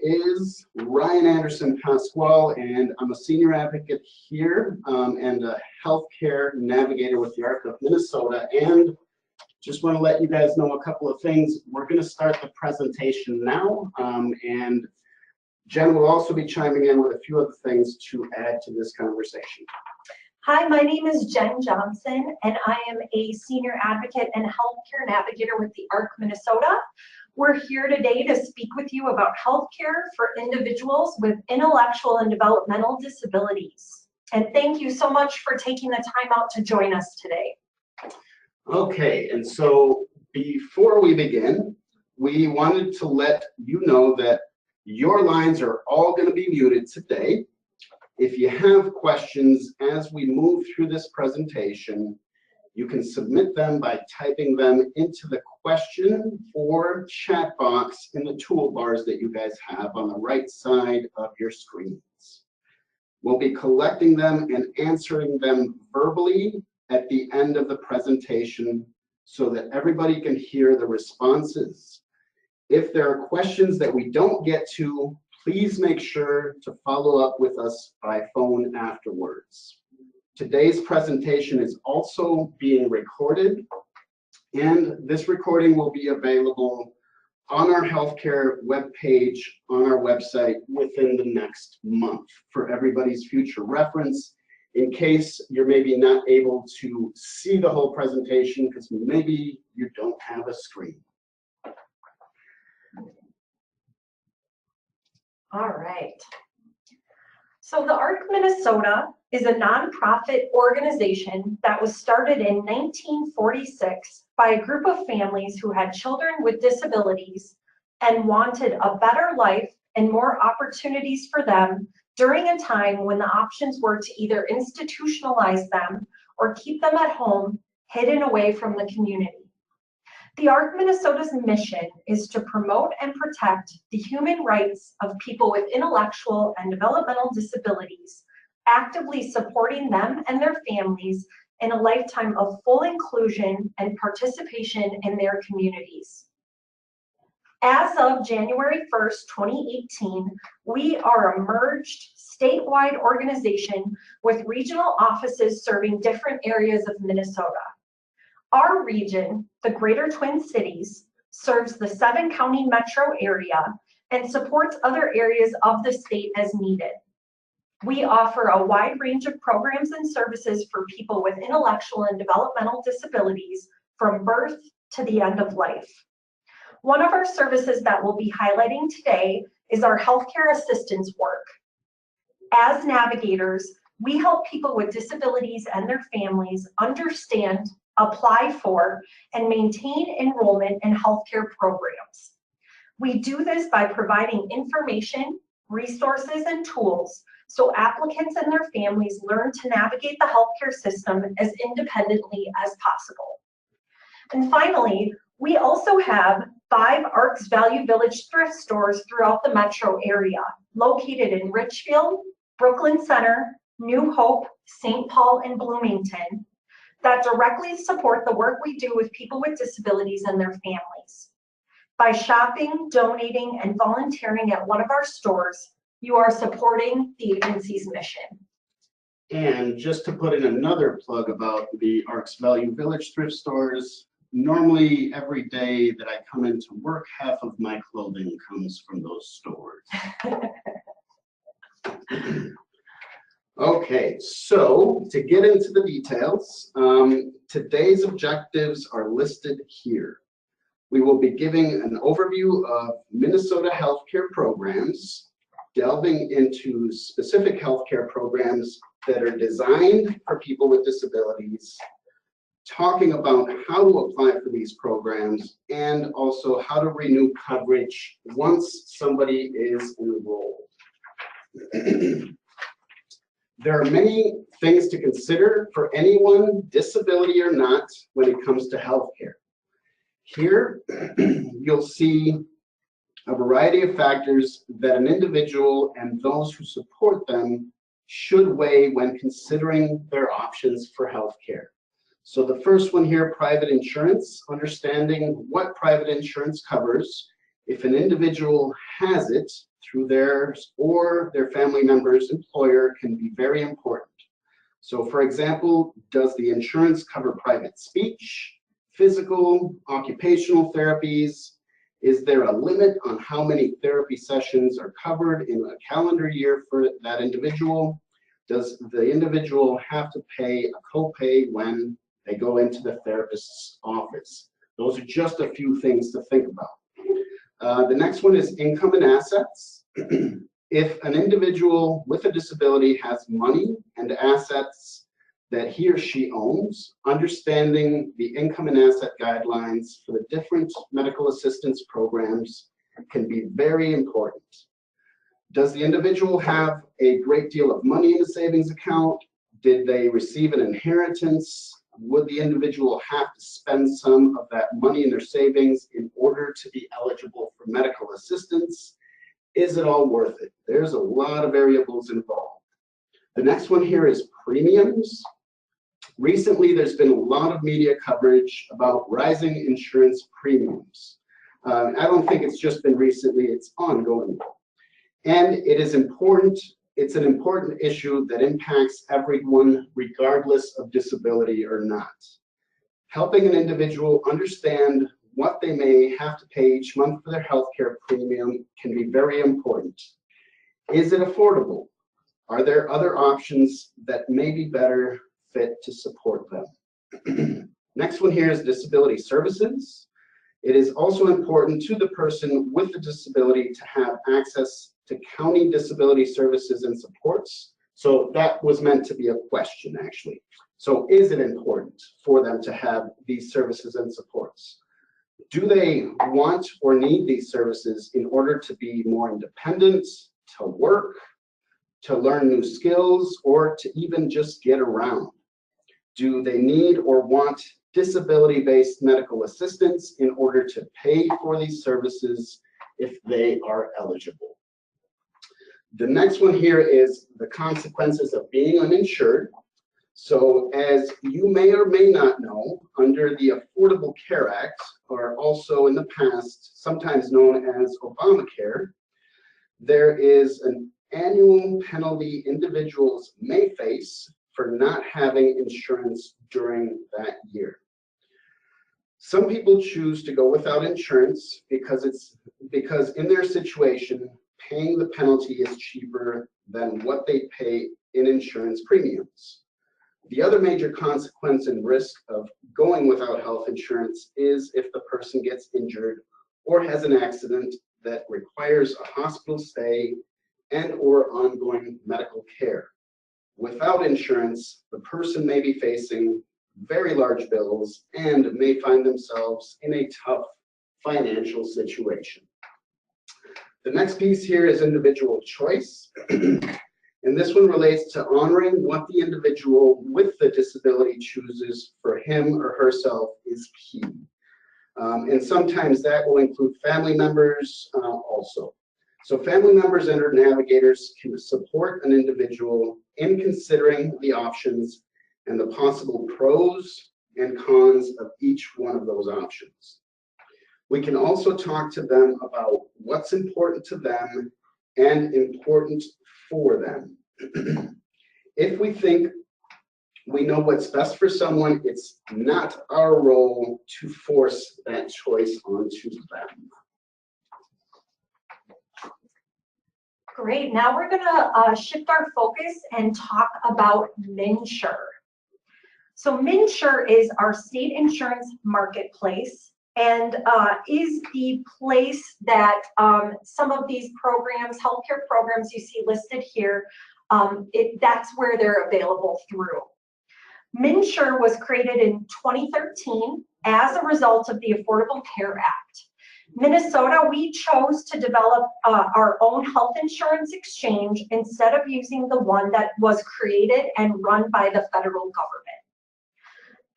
is Ryan Anderson Pasquale, and I'm a senior advocate here and a healthcare navigator with the ARC of Minnesota. And just want to let you guys know a couple of things. We're going to start the presentation now, and Jen will also be chiming in with a few other things to add to this conversation. Hi, my name is Jen Johnson, and I am a senior advocate and healthcare navigator with the ARC Minnesota. We're here today to speak with you about healthcare for individuals with intellectual and developmental disabilities. And thank you so much for taking the time out to join us today. Okay, and so before we begin, we wanted to let you know that your lines are all going to be muted today. If you have questions as we move through this presentation, you can submit them by typing them into the question or chat box in the toolbars that you guys have on the right side of your screens. We'll be collecting them and answering them verbally at the end of the presentation so that everybody can hear the responses. If there are questions that we don't get to, please make sure to follow up with us by phone afterwards. Today's presentation is also being recorded, and this recording will be available on our healthcare webpage on our website within the next month for everybody's future reference, in case you're maybe not able to see the whole presentation because maybe you don't have a screen. All right. So the ARC Minnesota is a nonprofit organization that was started in 1946 by a group of families who had children with disabilities and wanted a better life and more opportunities for them during a time when the options were to either institutionalize them or keep them at home, hidden away from the community. The ARC Minnesota's mission is to promote and protect the human rights of people with intellectual and developmental disabilities, actively supporting them and their families in a lifetime of full inclusion and participation in their communities. As of January 1st, 2018, we are a merged statewide organization with regional offices serving different areas of Minnesota. Our region, the Greater Twin Cities, serves the 7-county metro area and supports other areas of the state as needed. We offer a wide range of programs and services for people with intellectual and developmental disabilities from birth to the end of life. One of our services that we'll be highlighting today is our healthcare assistance work. As navigators, we help people with disabilities and their families understand, apply for, and maintain enrollment in healthcare programs. We do this by providing information, resources, and tools so applicants and their families learn to navigate the healthcare system as independently as possible. And finally, we also have 5 ARC's Value Village thrift stores throughout the metro area, located in Richfield, Brooklyn Center, New Hope, St. Paul, and Bloomington, that directly support the work we do with people with disabilities and their families. By shopping, donating, and volunteering at one of our stores, you are supporting the agency's mission. And just to put in another plug about the ARC's Value Village thrift stores, normally every day that I come into work, half of my clothing comes from those stores. Okay, so to get into the details, today's objectives are listed here. We will be giving an overview of Minnesota healthcare programs, delving into specific healthcare programs that are designed for people with disabilities, talking about how to apply for these programs, and also how to renew coverage once somebody is enrolled. There are many things to consider for anyone, disability or not, when it comes to healthcare. Here, you'll see a variety of factors that an individual and those who support them should weigh when considering their options for healthcare. So the first one here, private insurance, understanding what private insurance covers if an individual has it through theirs or their family member's employer can be very important. So for example, does the insurance cover private speech, physical, occupational therapies? Is there a limit on how many therapy sessions are covered in a calendar year for that individual? Does the individual have to pay a copay when they go into the therapist's office? Those are just a few things to think about. The next one is income and assets. If an individual with a disability has money and assets that he or she owns, understanding the income and asset guidelines for the different medical assistance programs can be very important. Does the individual have a great deal of money in a savings account? Did they receive an inheritance? Would the individual have to spend some of that money in their savings in order to be eligible for medical assistance? Is it all worth it? There's a lot of variables involved. The next one here is premiums. Recently, there's been a lot of media coverage about rising insurance premiums. I don't think it's just been recently, it's ongoing. And it is important, it's an important issue that impacts everyone regardless of disability or not. Helping an individual understand what they may have to pay each month for their healthcare premium can be very important. Is it affordable? Are there other options that may be better fit to support them? Next one here is disability services. It is also important to the person with the disability to have access to county disability services and supports. So that was meant to be a question, actually. So is it important for them to have these services and supports? Do they want or need these services in order to be more independent, to work, to learn new skills, or to even just get around? Do they need or want disability-based medical assistance in order to pay for these services if they are eligible? The next one here is the consequences of being uninsured. So as you may or may not know, under the Affordable Care Act, or also in the past, sometimes known as Obamacare, there is an annual penalty individuals may face for not having insurance during that year. Some people choose to go without insurance because in their situation, paying the penalty is cheaper than what they pay in insurance premiums. The other major consequence and risk of going without health insurance is if the person gets injured or has an accident that requires a hospital stay and or ongoing medical care. Without insurance, the person may be facing very large bills and may find themselves in a tough financial situation. The next piece here is individual choice. And this one relates to honoring what the individual with the disability chooses for him or herself is key. And sometimes that will include family members also. So family members and or navigators can support an individual in considering the options and the possible pros and cons of each one of those options. We can also talk to them about what's important to them and important for them. If we think we know what's best for someone, it's not our role to force that choice onto them. Great. Now we're going to shift our focus and talk about MNsure. So MNsure is our state insurance marketplace and is the place that some of these programs, healthcare programs you see listed here, that's where they're available through. MNsure was created in 2013 as a result of the Affordable Care Act. Minnesota, we chose to develop our own health insurance exchange instead of using the one that was created and run by the federal government.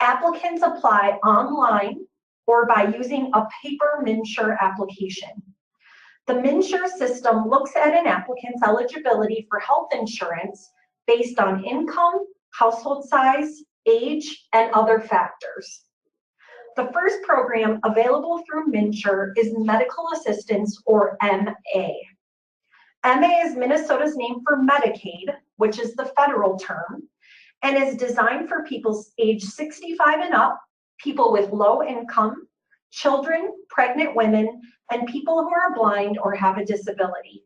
Applicants apply online or by using a paper MNsure application. The MNsure system looks at an applicant's eligibility for health insurance based on income, household size, age, and other factors. The first program available through MNsure is Medical Assistance, or MA. MA is Minnesota's name for Medicaid, which is the federal term, and is designed for people age 65 and up, people with low income, children, pregnant women, and people who are blind or have a disability.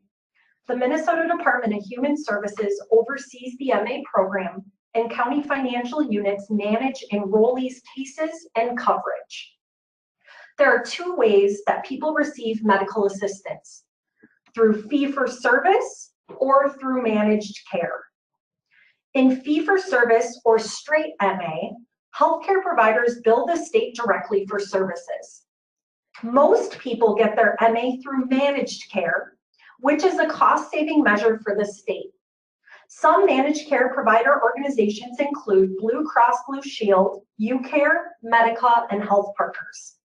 The Minnesota Department of Human Services oversees the MA program, and county financial units manage enrollees' cases and coverage. There are two ways that people receive medical assistance: through fee-for-service or through managed care. In fee-for-service or straight MA, healthcare providers bill the state directly for services. Most people get their MA through managed care, which is a cost-saving measure for the state. Some managed care provider organizations include Blue Cross Blue Shield, UCare, Medica, and Health Partners.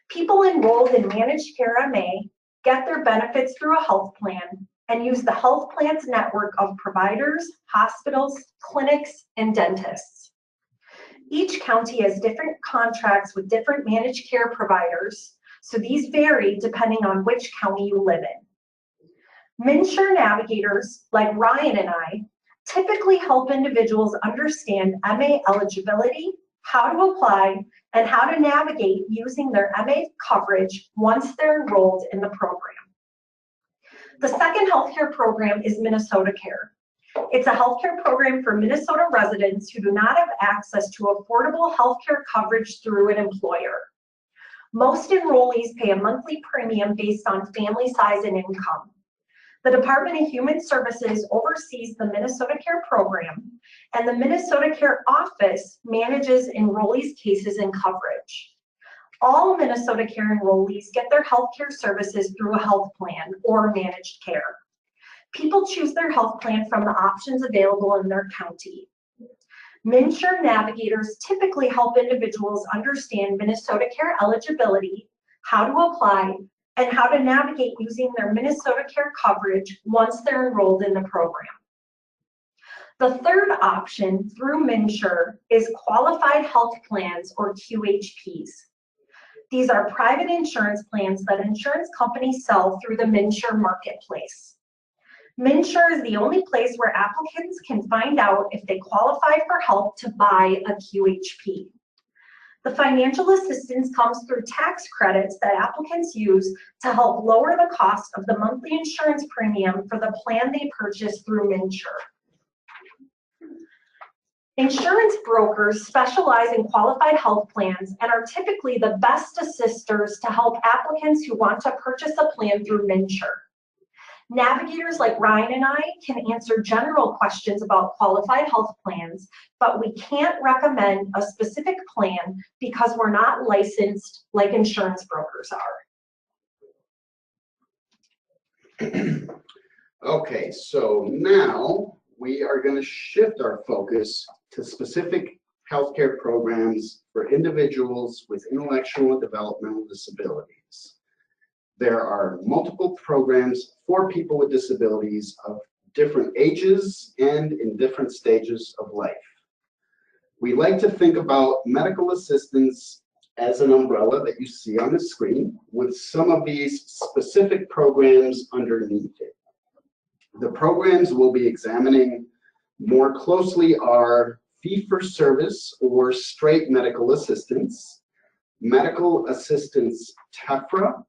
People enrolled in managed care MA get their benefits through a health plan and use the health plan's network of providers, hospitals, clinics, and dentists. Each county has different contracts with different managed care providers, so these vary depending on which county you live in. MNsure navigators, like Ryan and I, typically help individuals understand MA eligibility, how to apply, and how to navigate using their MA coverage once they're enrolled in the program. The second healthcare program is Minnesota Care. It's a healthcare program for Minnesota residents who do not have access to affordable healthcare coverage through an employer. Most enrollees pay a monthly premium based on family size and income. The Department of Human Services oversees the Minnesota Care program, and the Minnesota Care office manages enrollees' cases and coverage. All Minnesota Care enrollees get their healthcare services through a health plan or managed care. People choose their health plan from the options available in their county. MNsure navigators typically help individuals understand Minnesota Care eligibility, how to apply, and how to navigate using their Minnesota Care coverage once they're enrolled in the program. The third option through MNsure is qualified health plans, or QHPs. These are private insurance plans that insurance companies sell through the MNsure marketplace. MNsure is the only place where applicants can find out if they qualify for help to buy a QHP. The financial assistance comes through tax credits that applicants use to help lower the cost of the monthly insurance premium for the plan they purchase through MNsure. Insurance brokers specialize in qualified health plans and are typically the best assisters to help applicants who want to purchase a plan through MNsure. Navigators like Ryan and I can answer general questions about qualified health plans, but we can't recommend a specific plan because we're not licensed like insurance brokers are. Okay, so now we are going to shift our focus to specific healthcare programs for individuals with intellectual and developmental disabilities. There are multiple programs for people with disabilities of different ages and in different stages of life. We like to think about medical assistance as an umbrella that you see on the screen, with some of these specific programs underneath it. The programs we'll be examining more closely are fee-for-service or straight medical assistance, medical assistance TEFRA,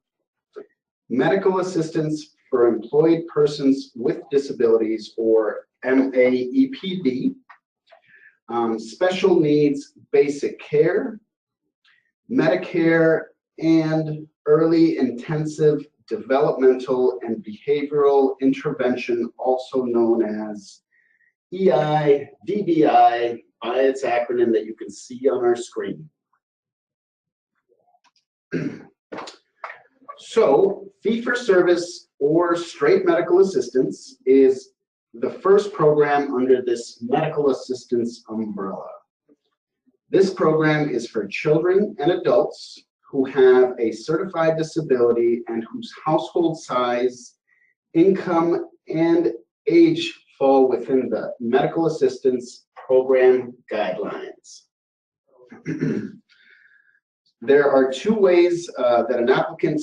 medical assistance for employed persons with disabilities or MAEPD, special needs basic care, Medicare, and early intensive developmental and behavioral intervention, also known as EIDBI by its acronym that you can see on our screen. So, fee-for-service or straight medical assistance is the first program under this medical assistance umbrella. This program is for children and adults who have a certified disability and whose household size, income, and age fall within the medical assistance program guidelines. There are two ways that an applicant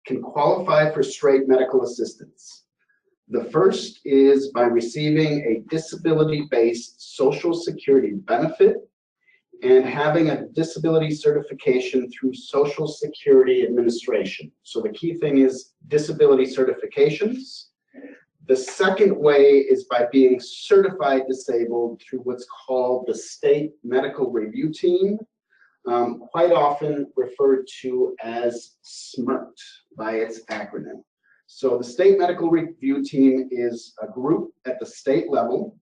can qualify for straight medical assistance. The first is by receiving a disability-based Social Security benefit and having a disability certification through Social Security Administration. So the key thing is disability certifications. The second way is by being certified disabled through what's called the State Medical Review Team, quite often referred to as SMRT by its acronym. So the State Medical Review Team is a group at the state level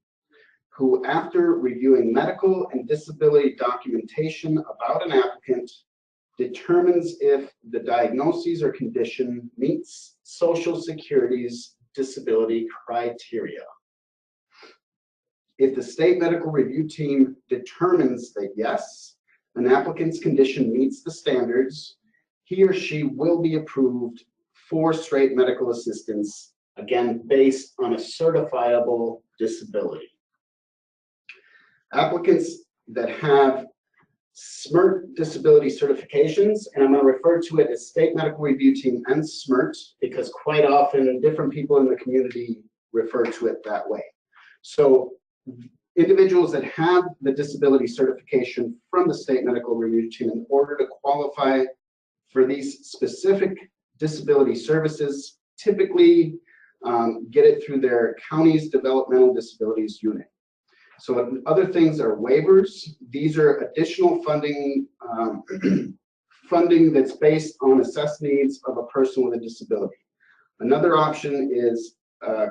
who, after reviewing medical and disability documentation about an applicant, determines if the diagnosis or condition meets Social Security's disability criteria. If the State Medical Review Team determines that yes, an applicant's condition meets the standards, he or she will be approved for straight medical assistance, again, based on a certifiable disability. Applicants that have SMRT disability certifications, and I'm going to refer to it as State Medical Review Team and SMRT because quite often different people in the community refer to it that way. So individuals that have the disability certification from the State Medical Review Team, in order to qualify for these specific disability services, typically get it through their county's developmental disabilities unit. So other things are waivers. These are additional funding, funding that's based on assessed needs of a person with a disability. Another option is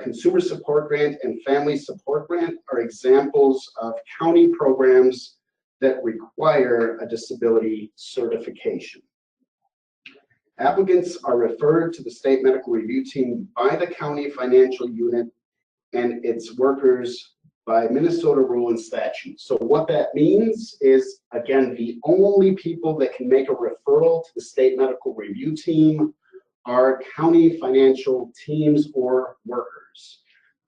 consumer support grant and family support grant are examples of county programs that require a disability certification. Applicants are referred to the State Medical Review Team by the county financial unit and its workers by Minnesota rule and statute. So what that means is, again, the only people that can make a referral to the State Medical Review Team are county financial teams or workers.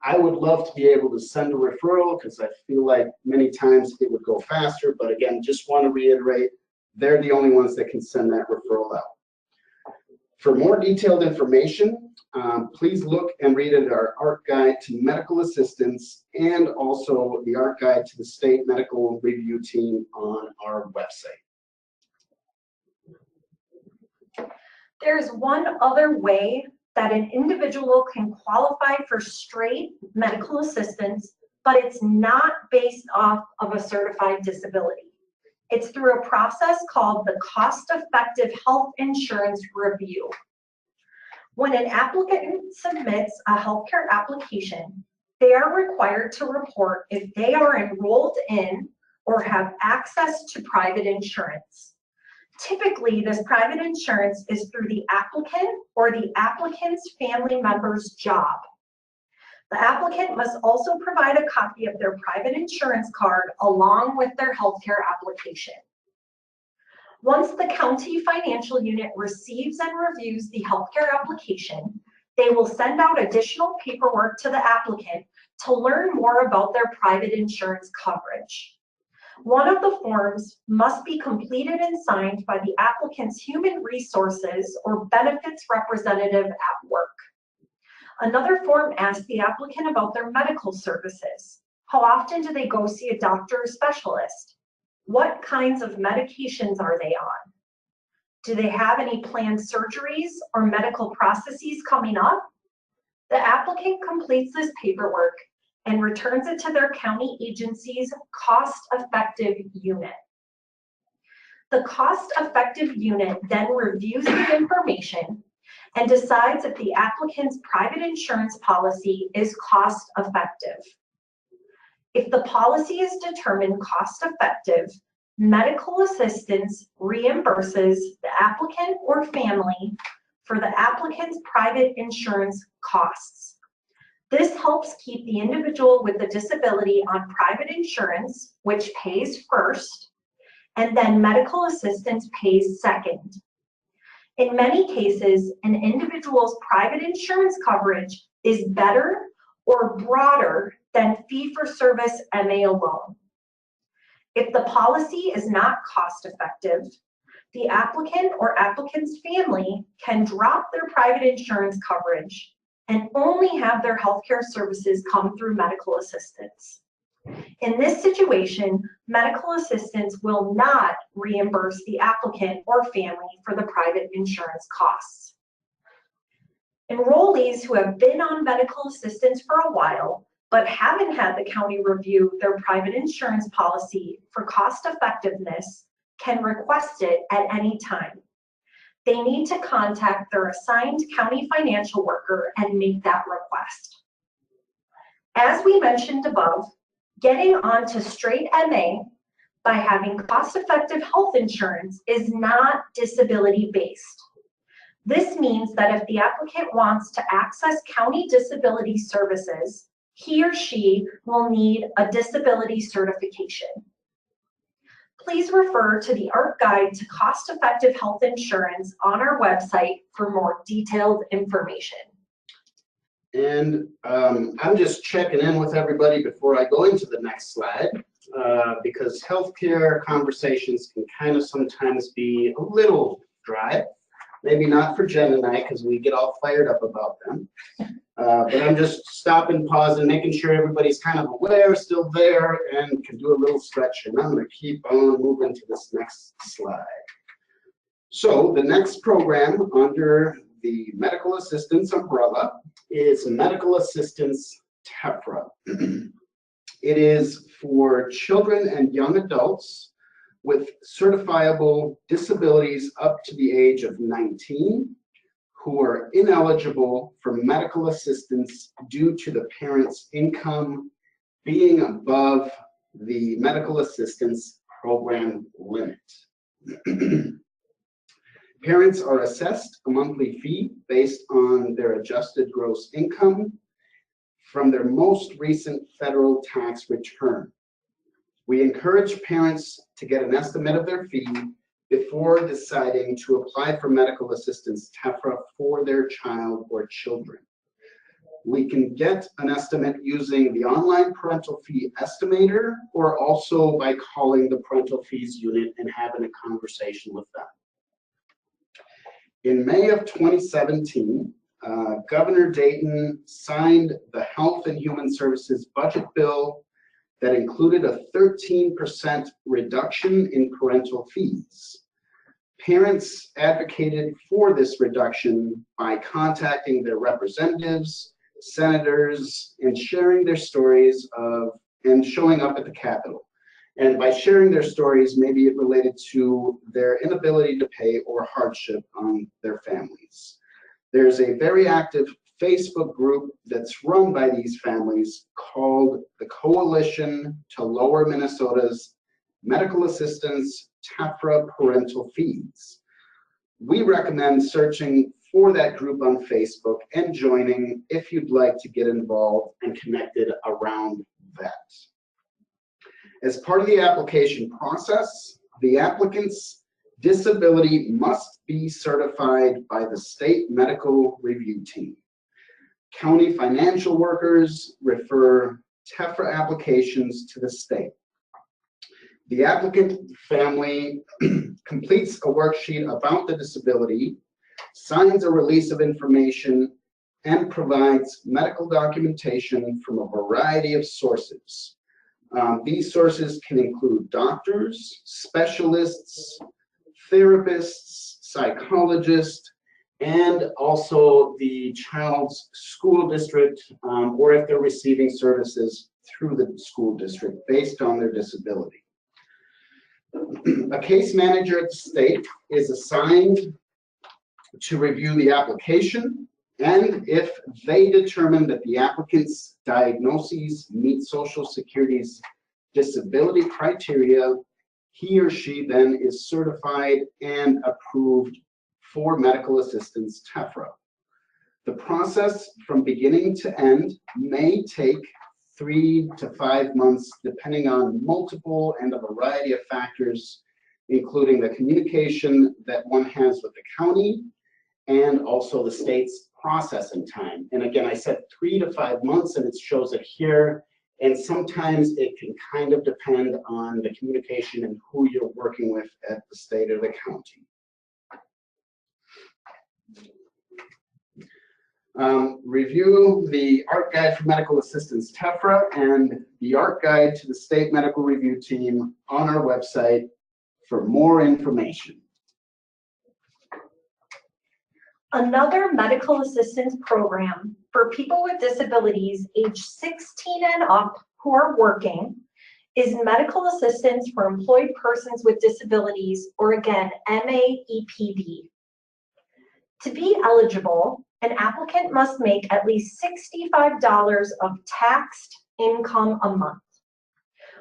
I would love to be able to send a referral because I feel like many times it would go faster, but again, just want to reiterate, they're the only ones that can send that referral out. For more detailed information, please look and read at our ARC Guide to Medical Assistance and also the ARC Guide to the State Medical Review Team on our website. There's one other way that an individual can qualify for straight medical assistance, but it's not based off of a certified disability. It's through a process called the Cost-Effective Health Insurance Review. When an applicant submits a healthcare application, they are required to report if they are enrolled in or have access to private insurance. Typically, this private insurance is through the applicant or the applicant's family member's job. The applicant must also provide a copy of their private insurance card along with their healthcare application. Once the county financial unit receives and reviews the healthcare application, they will send out additional paperwork to the applicant to learn more about their private insurance coverage. One of the forms must be completed and signed by the applicant's human resources or benefits representative at work. Another form asks the applicant about their medical services. How often do they go see a doctor or specialist? What kinds of medications are they on? Do they have any planned surgeries or medical processes coming up? The applicant completes this paperwork and returns it to their county agency's cost-effective unit. The cost-effective unit then reviews the information and decides if the applicant's private insurance policy is cost-effective. If the policy is determined cost-effective, medical assistance reimburses the applicant or family for the applicant's private insurance costs. This helps keep the individual with the disability on private insurance, which pays first, and then medical assistance pays second. In many cases, an individual's private insurance coverage is better or broader than fee-for-service MA alone. If the policy is not cost-effective, the applicant or applicant's family can drop their private insurance coverage and only have their healthcare services come through medical assistance. In this situation, medical assistance will not reimburse the applicant or family for the private insurance costs. Enrollees who have been on medical assistance for a while but haven't had the county review their private insurance policy for cost effectiveness can request it at any time. They need to contact their assigned county financial worker and make that request. As we mentioned above, getting onto straight MA by having cost-effective health insurance is not disability-based. This means that if the applicant wants to access county disability services, he or she will need a disability certification. Please refer to the ARC Guide to Cost-Effective Health Insurance on our website for more detailed information. And I'm just checking in with everybody before I go into the next slide, because healthcare conversations can kind of sometimes be a little dry. Maybe not for Jen and I, because we get all fired up about them. But I'm just stopping, pausing, making sure everybody's kind of aware, still there, and can do a little stretch. And I'm going to keep on moving to this next slide. So the next program under the medical assistance umbrella is medical assistance TEFRA. It is for children and young adults with certifiable disabilities up to the age of 19 who are ineligible for medical assistance due to the parent's income being above the medical assistance program limit. Parents are assessed a monthly fee based on their adjusted gross income from their most recent federal tax return. We encourage parents to get an estimate of their fee before deciding to apply for medical assistance TEFRA for their child or children. We can get an estimate using the online parental fee estimator or also by calling the parental fees unit and having a conversation with them. In May of 2017, Governor Dayton signed the Health and Human Services budget bill that included a 13% reduction in parental fees. Parents advocated for this reduction by contacting their representatives, senators, and sharing their stories and showing up at the Capitol. And by sharing their stories, maybe it related to their inability to pay or hardship on their families. There's a very active Facebook group that's run by these families called the Coalition to Lower Minnesota's Medical Assistance TEFRA Parental Fees. We recommend searching for that group on Facebook and joining if you'd like to get involved and connected around that. As part of the application process, the applicant's disability must be certified by the state medical review team. County financial workers refer TEFRA applications to the state. The applicant family completes a worksheet about the disability, signs a release of information, and provides medical documentation from a variety of sources. These sources can include doctors, specialists, therapists, psychologists, and also the child's school district, or if they're receiving services through the school district based on their disability. A case manager at the state is assigned to review the application, and if they determine that the applicant's diagnoses meet Social Security's disability criteria, he or she then is certified and approved for medical assistance TEFRA. The process from beginning to end may take 3 to 5 months, depending on multiple and a variety of factors, including the communication that one has with the county and also the state's processing time. And again, I said 3 to 5 months, and it shows it here. And sometimes it can kind of depend on the communication and who you're working with at the state or the county. Review the ARC Guide for Medical Assistance, TEFRA, and the ARC Guide to the State Medical Review Team on our website for more information. Another medical assistance program for people with disabilities age 16 and up who are working is medical assistance for employed persons with disabilities, or again, MAEPD. To be eligible, an applicant must make at least $65 of taxed income a month.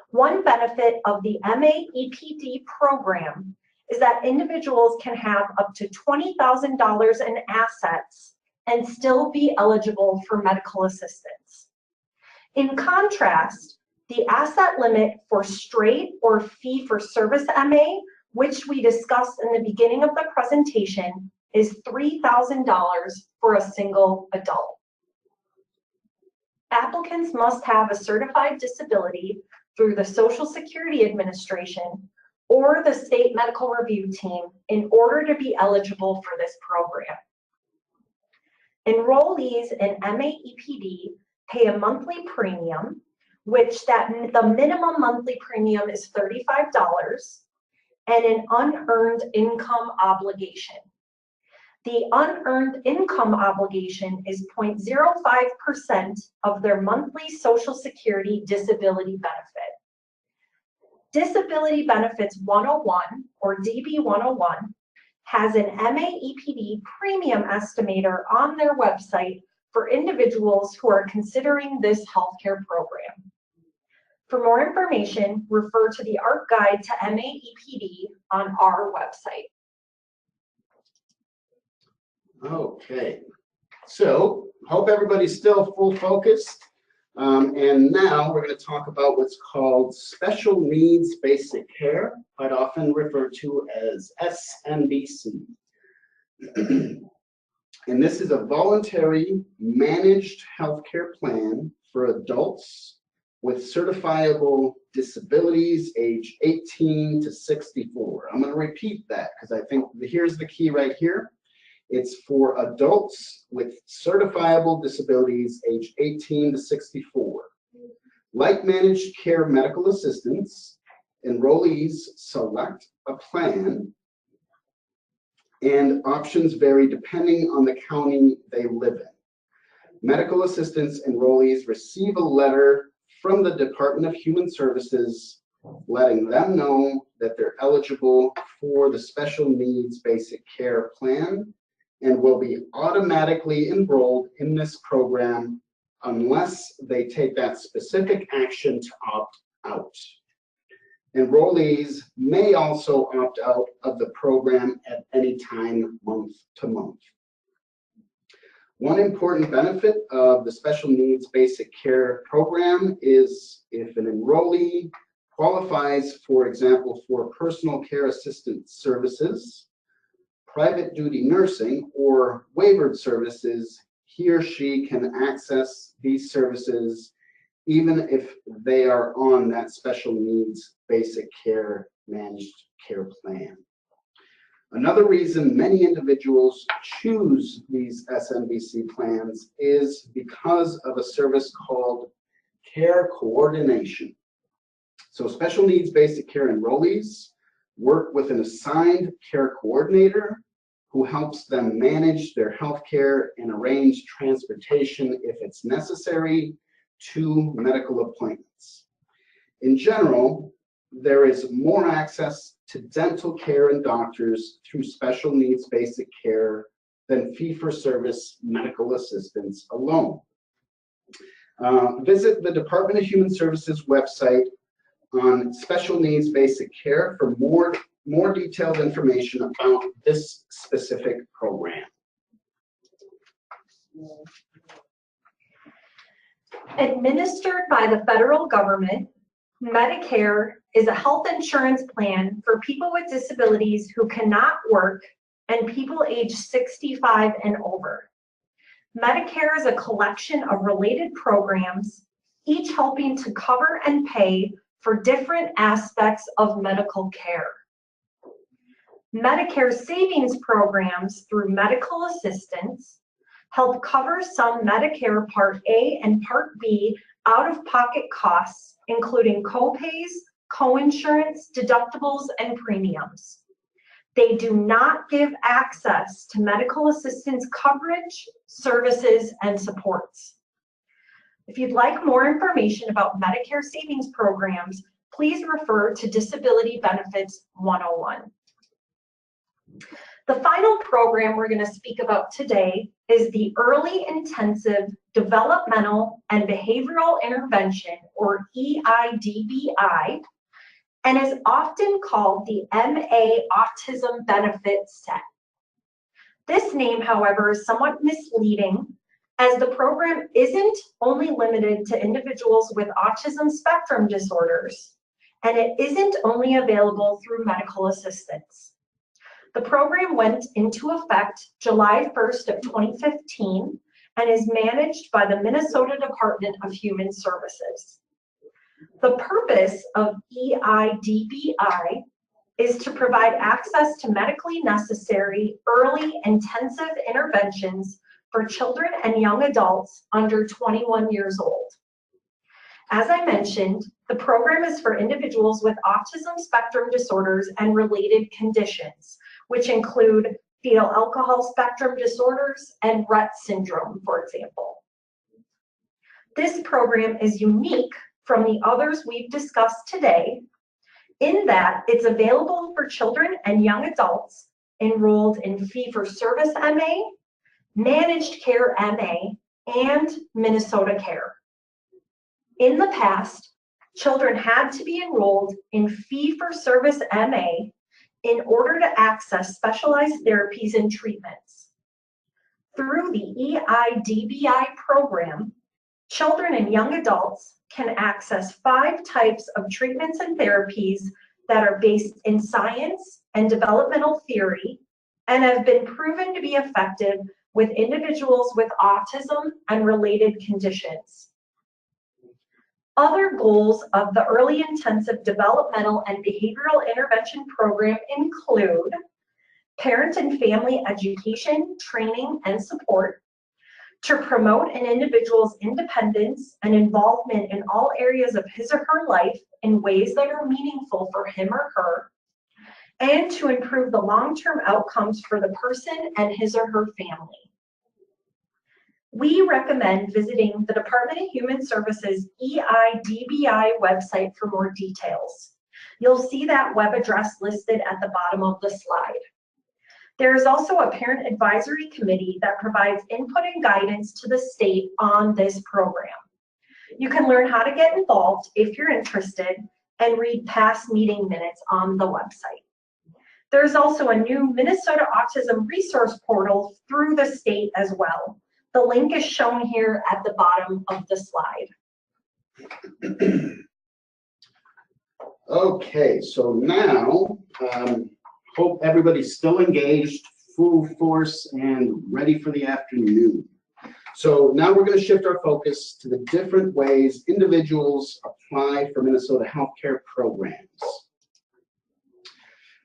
One benefit of the MAEPD program is that individuals can have up to $20,000 in assets and still be eligible for medical assistance. In contrast, the asset limit for straight or fee-for-service MA, which we discussed in the beginning of the presentation, is $3,000 for a single adult. Applicants must have a certified disability through the Social Security Administration or the State Medical Review Team in order to be eligible for this program. Enrollees in MAEPD pay a monthly premium, which the minimum monthly premium is $35, and an unearned income obligation. The unearned income obligation is 0.05% of their monthly Social Security disability benefit. Disability Benefits 101, or DB 101, has an MAEPD premium estimator on their website for individuals who are considering this healthcare program. For more information, refer to the ARC Guide to MAEPD on our website. Okay, so hope everybody's still full focused. And now we're going to talk about what's called Special Needs Basic Care, quite often referred to as SNBC. And this is a voluntary managed healthcare plan for adults with certifiable disabilities age 18 to 64. I'm going to repeat that because I think here's the key right here. It's for adults with certifiable disabilities age 18 to 64. Like managed care medical assistance, enrollees select a plan, and options vary depending on the county they live in. Medical assistance enrollees receive a letter from the Department of Human Services letting them know that they're eligible for the Special Needs Basic Care Plan and will be automatically enrolled in this program unless they take that specific action to opt out. Enrollees may also opt out of the program at any time, month to month. One important benefit of the Special Needs Basic Care Program is if an enrollee qualifies, for example, for personal care assistance services, private duty nursing, or waivered services, he or she can access these services even if they are on that Special Needs Basic Care Managed Care Plan. Another reason many individuals choose these SNBC plans is because of a service called care coordination. So Special Needs Basic Care enrollees work with an assigned care coordinator who helps them manage their health care and arrange transportation if it's necessary to medical appointments. In general, there is more access to dental care and doctors through Special Needs Basic Care than fee-for-service medical assistance alone. Visit the Department of Human Services website on Special Needs Basic Care for more detailed information about this specific program. Administered by the federal government, Medicare is a health insurance plan for people with disabilities who cannot work and people age 65 and over. Medicare is a collection of related programs, each helping to cover and pay for different aspects of medical care. Medicare savings programs through medical assistance help cover some Medicare Part A and Part B out-of-pocket costs, including co-pays, co-insurance, deductibles, and premiums. They do not give access to medical assistance coverage, services, and supports. If you'd like more information about Medicare savings programs, please refer to Disability Benefits 101. The final program we're going to speak about today is the Early Intensive Developmental and Behavioral Intervention, or EIDBI, and is often called the MA Autism Benefit Set. This name, however, is somewhat misleading, as the program isn't only limited to individuals with autism spectrum disorders, and it isn't only available through medical assistance. The program went into effect July 1st of 2015 and is managed by the Minnesota Department of Human Services. The purpose of EIDBI is to provide access to medically necessary early intensive interventions for children and young adults under 21 years old. As I mentioned, the program is for individuals with autism spectrum disorders and related conditions, which include fetal alcohol spectrum disorders and Rett syndrome, for example. This program is unique from the others we've discussed today in that it's available for children and young adults enrolled in fee-for-service MA, managed care MA, and Minnesota Care. In the past, children had to be enrolled in fee-for-service MA in order to access specialized therapies and treatments. Through the EIDBI program, children and young adults can access 5 types of treatments and therapies that are based in science and developmental theory and have been proven to be effective with individuals with autism and related conditions. Other goals of the Early Intensive Developmental and Behavioral Intervention Program include parent and family education, training, and support to promote an individual's independence and involvement in all areas of his or her life in ways that are meaningful for him or her, and to improve the long-term outcomes for the person and his or her family. We recommend visiting the Department of Human Services EIDBI website for more details. You'll see that web address listed at the bottom of the slide. There is also a parent advisory committee that provides input and guidance to the state on this program. You can learn how to get involved if you're interested and read past meeting minutes on the website. There's also a new Minnesota Autism Resource Portal through the state as well. The link is shown here at the bottom of the slide. Okay, so now, hope everybody's still engaged, full force, and ready for the afternoon. So now we're going to shift our focus to the different ways individuals apply for Minnesota healthcare programs.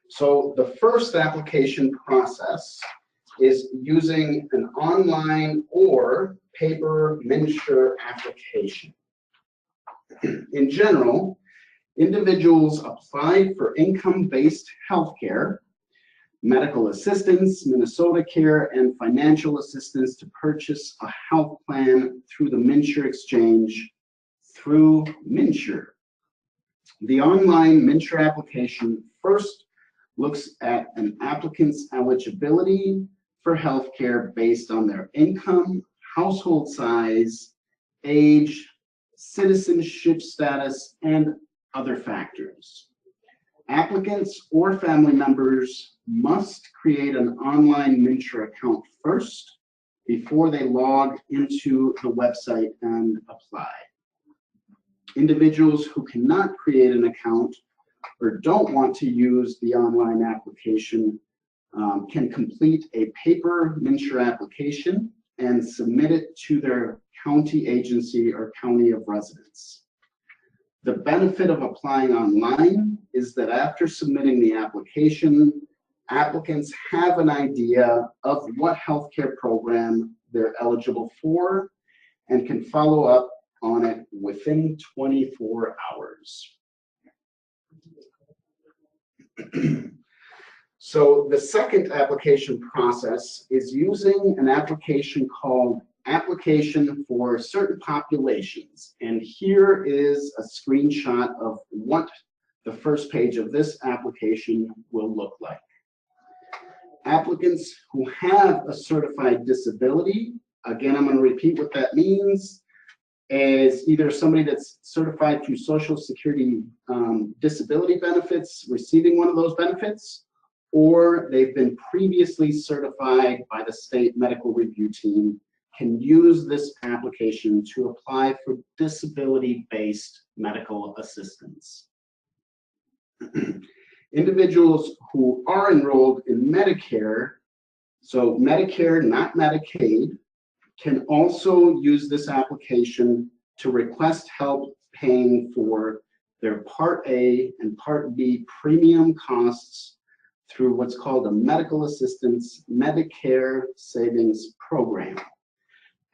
So the first application process is using an online or paper MNsure application. In general, individuals apply for income-based healthcare, medical assistance, Minnesota Care, and financial assistance to purchase a health plan through the MNsure exchange through MNsure. The online MNsure application first looks at an applicant's eligibility for healthcare based on their income, household size, age, citizenship status, and other factors. Applicants or family members must create an online MNsure account first before they log into the website and apply. Individuals who cannot create an account or don't want to use the online application can complete a paper MNsure application and submit it to their county agency or county of residence. The benefit of applying online is that after submitting the application, applicants have an idea of what healthcare program they're eligible for and can follow up on it within 24 hours. So the second application process is using an application called Application for Certain Populations. And here is a screenshot of what the first page of this application will look like. Applicants who have a certified disability, again, I'm going to repeat what that means, is either somebody that's certified through Social Security disability benefits, receiving one of those benefits, or they've been previously certified by the state medical review team, can use this application to apply for disability-based medical assistance. Individuals who are enrolled in Medicare, so Medicare, not Medicaid, can also use this application to request help paying for their Part A and Part B premium costs through what's called a Medical Assistance Medicare Savings Program.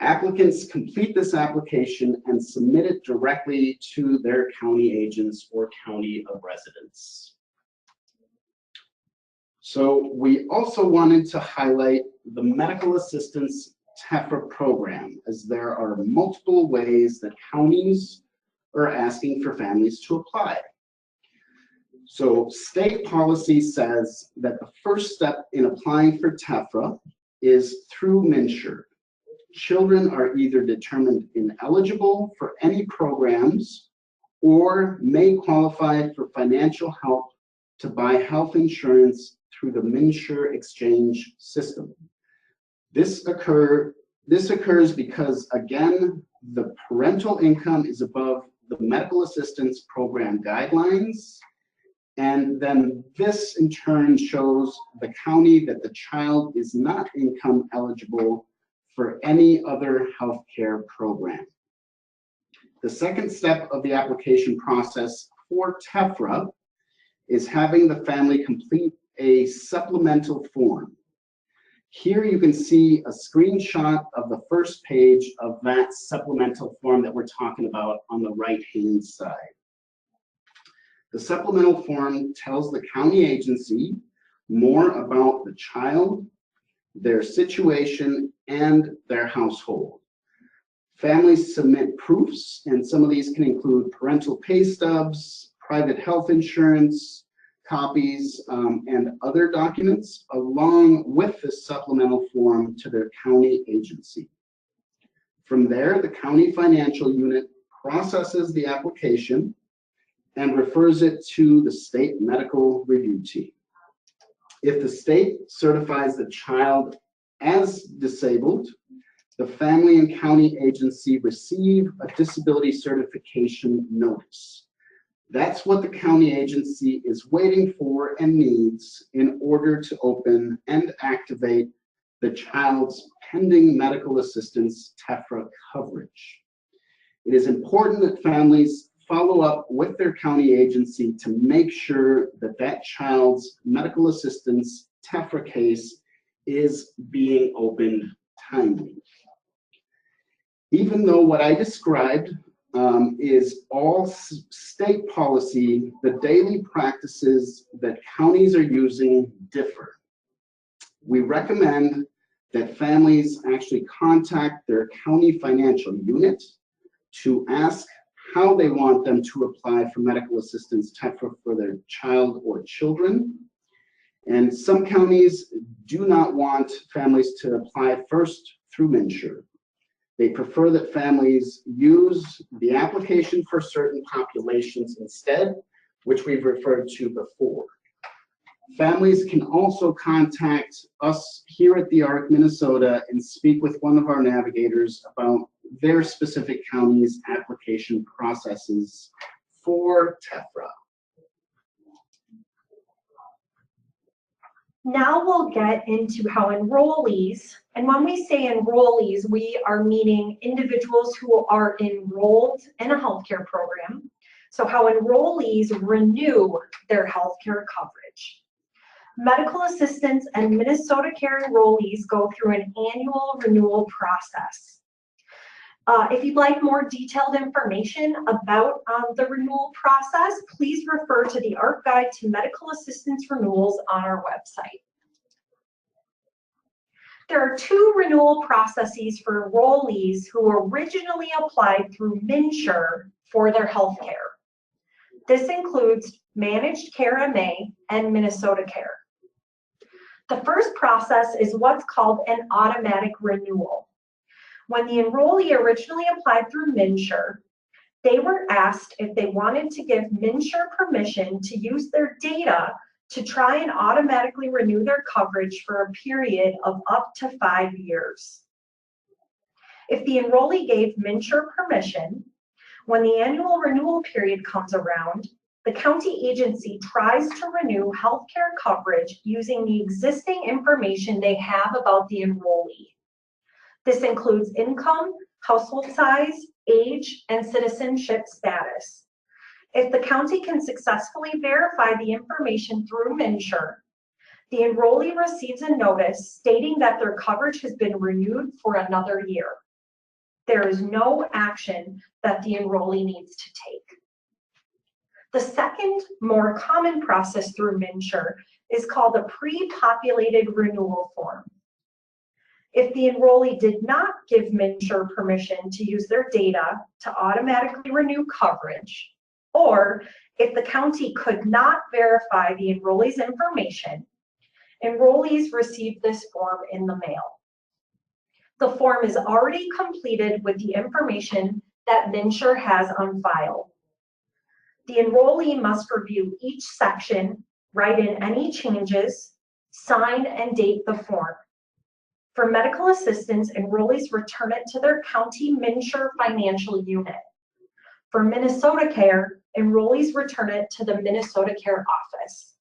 Applicants complete this application and submit it directly to their county agents or county of residence. So we also wanted to highlight the Medical Assistance TEFRA program, as there are multiple ways that counties are asking for families to apply. So state policy says that the first step in applying for TEFRA is through MNsure. Children are either determined ineligible for any programs or may qualify for financial help to buy health insurance through the MNsure exchange system. This occurs because, again, the parental income is above the medical assistance program guidelines, and then this in turn shows the county that the child is not income eligible for any other healthcare program. The second step of the application process for TEFRA is having the family complete a supplemental form. Here you can see a screenshot of the first page of that supplemental form that we're talking about on the right-hand side. The supplemental form tells the county agency more about the child, their situation, and their household. Families submit proofs, and some of these can include parental pay stubs, private health insurance, copies, and other documents, along with the supplemental form to their county agency. From there, the county financial unit processes the application and refers it to the state medical review team. If the state certifies the child as disabled, the family and county agency receive a disability certification notice. That's what the county agency is waiting for and needs in order to open and activate the child's pending medical assistance TEFRA coverage. It is important that families follow up with their county agency to make sure that that child's medical assistance TEFRA case is being opened timely. Even though what I described is all state policy, the daily practices that counties are using differ. We recommend that families actually contact their county financial unit to ask how they want them to apply for medical assistance TEFRA for their child or children. And some counties do not want families to apply first through MNsure. They prefer that families use the application for certain populations instead, which we've referred to before. Families can also contact us here at the ARC Minnesota and speak with one of our navigators about their specific county's application processes for TEFRA. Now we'll get into how enrollees, and when we say enrollees, we are meaning individuals who are enrolled in a healthcare program. So how enrollees renew their healthcare coverage. medical assistants and Minnesota Care enrollees go through an annual renewal process. If you'd like more detailed information about the renewal process, please refer to the ARC Guide to Medical Assistance Renewals on our website. There are two renewal processes for enrollees who originally applied through MNsure for their health care. This includes Managed Care MA and Minnesota Care. The first process is what's called an automatic renewal. When the enrollee originally applied through MNsure, they were asked if they wanted to give MNsure permission to use their data to try and automatically renew their coverage for a period of up to 5 years. If the enrollee gave MNsure permission, when the annual renewal period comes around, the county agency tries to renew healthcare coverage using the existing information they have about the enrollee. This includes income, household size, age, and citizenship status. If the county can successfully verify the information through MNsure, the enrollee receives a notice stating that their coverage has been renewed for another year. There is no action that the enrollee needs to take. The second, more common process through MNsure is called a pre-populated renewal form. If the enrollee did not give MNsure permission to use their data to automatically renew coverage, or if the county could not verify the enrollee's information, enrollees receive this form in the mail. The form is already completed with the information that MNsure has on file. The enrollee must review each section, write in any changes, sign and date the form. For medical assistance, enrollees return it to their county MNsure financial unit. For Minnesota Care, enrollees return it to the Minnesota Care office.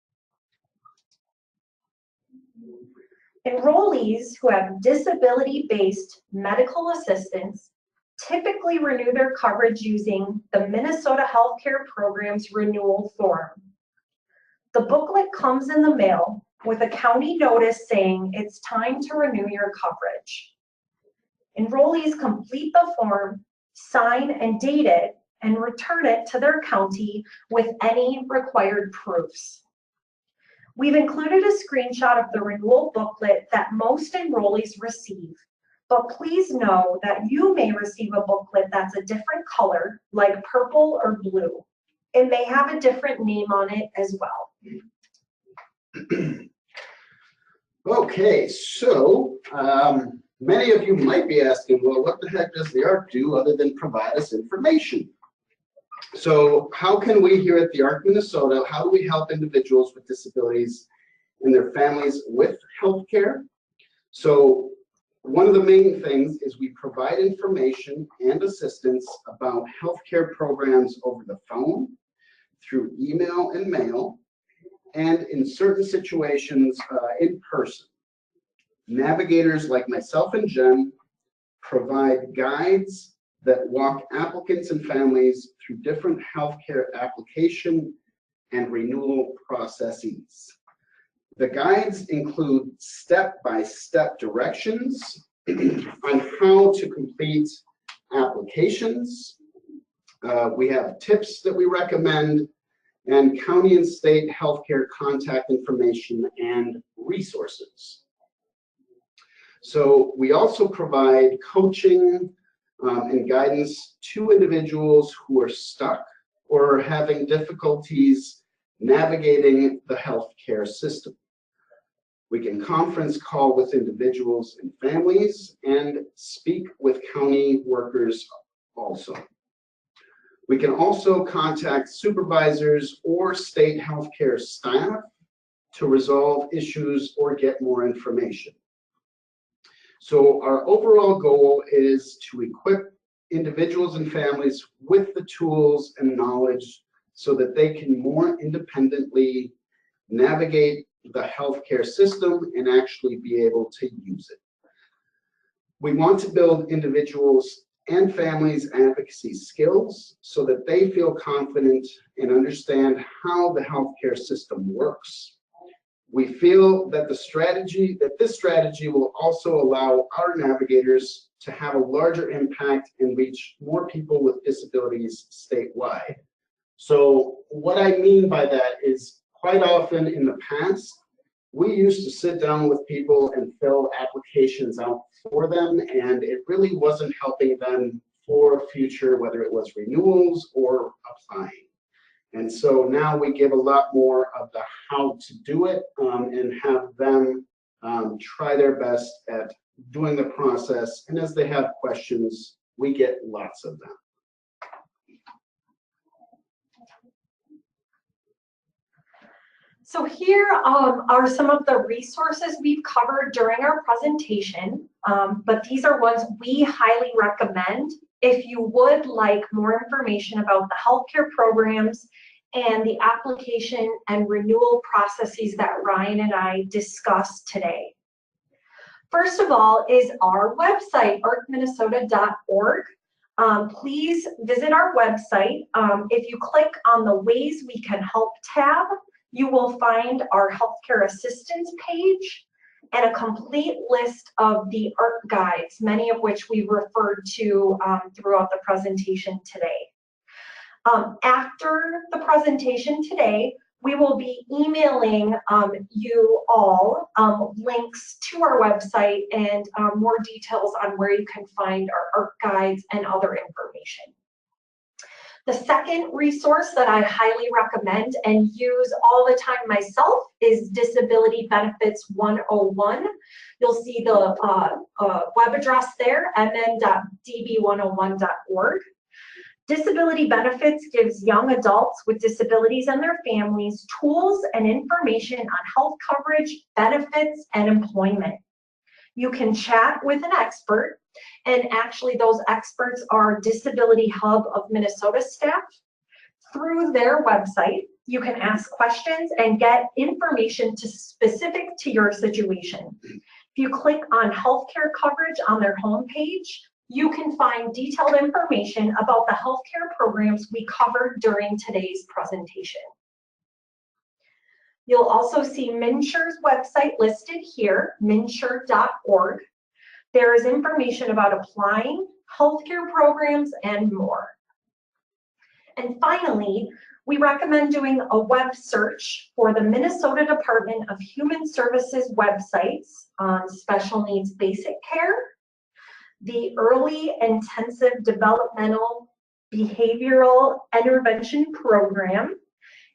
Enrollees who have disability-based medical assistance typically renew their coverage using the Minnesota Healthcare Program's renewal form. The booklet comes in the mail with a county notice saying it's time to renew your coverage. Enrollees complete the form, sign and date it, and return it to their county with any required proofs. We've included a screenshot of the renewal booklet that most enrollees receive, but please know that you may receive a booklet that's a different color, like purple or blue. It may have a different name on it as well. Okay, so many of you might be asking, well, what the heck does the ARC do other than provide us information? So how can we here at the ARC Minnesota, how do we help individuals with disabilities and their families with healthcare? So one of the main things is we provide information and assistance about healthcare programs over the phone, through email and mail, and in certain situations in person. Navigators like myself and Jen provide guides that walk applicants and families through different healthcare application and renewal processes. The guides include step-by-step directions on how to complete applications. We have tips that we recommend, and county and state healthcare contact information and resources. So we also provide coaching and guidance to individuals who are stuck or are having difficulties navigating the healthcare system. We can conference call with individuals and families and speak with county workers also. We can also contact supervisors or state healthcare staff to resolve issues or get more information. So our overall goal is to equip individuals and families with the tools and knowledge so that they can more independently navigate the healthcare system and actually be able to use it. We want to build individuals and families' advocacy skills so that they feel confident and understand how the healthcare system works. We feel that this strategy will also allow our navigators to have a larger impact and reach more people with disabilities statewide. So what I mean by that is, quite often in the past, we used to sit down with people and fill applications out for them, and it really wasn't helping them for future, whether it was renewals or applying. And so now we give a lot more of the how to do it, and have them try their best at doing the process. And as they have questions, we get lots of them. So here are some of the resources we've covered during our presentation, but these are ones we highly recommend if you would like more information about the healthcare programs and the application and renewal processes that Ryan and I discussed today. First of all is our website, arcminnesota.org. Please visit our website. If you click on the Ways We Can Help tab, you will find our healthcare assistance page and a complete list of the ARC guides, many of which we've referred to throughout the presentation today. After the presentation today, we will be emailing you all links to our website and more details on where you can find our ARC guides and other information. The second resource that I highly recommend and use all the time myself is Disability Benefits 101. You'll see the web address there, mn.db101.org. Disability Benefits gives young adults with disabilities and their families tools and information on health coverage, benefits, and employment. You can chat with an expert, and actually those experts are Disability Hub of Minnesota staff. Through their website, you can ask questions and get information specific to your situation. If you click on healthcare coverage on their homepage, you can find detailed information about the healthcare programs we covered during today's presentation. You'll also see MNsure's website listed here, MNsure.org. There is information about applying, healthcare programs, and more. And finally, we recommend doing a web search for the Minnesota Department of Human Services websites on special needs basic care, the Early Intensive Developmental Behavioral Intervention Program,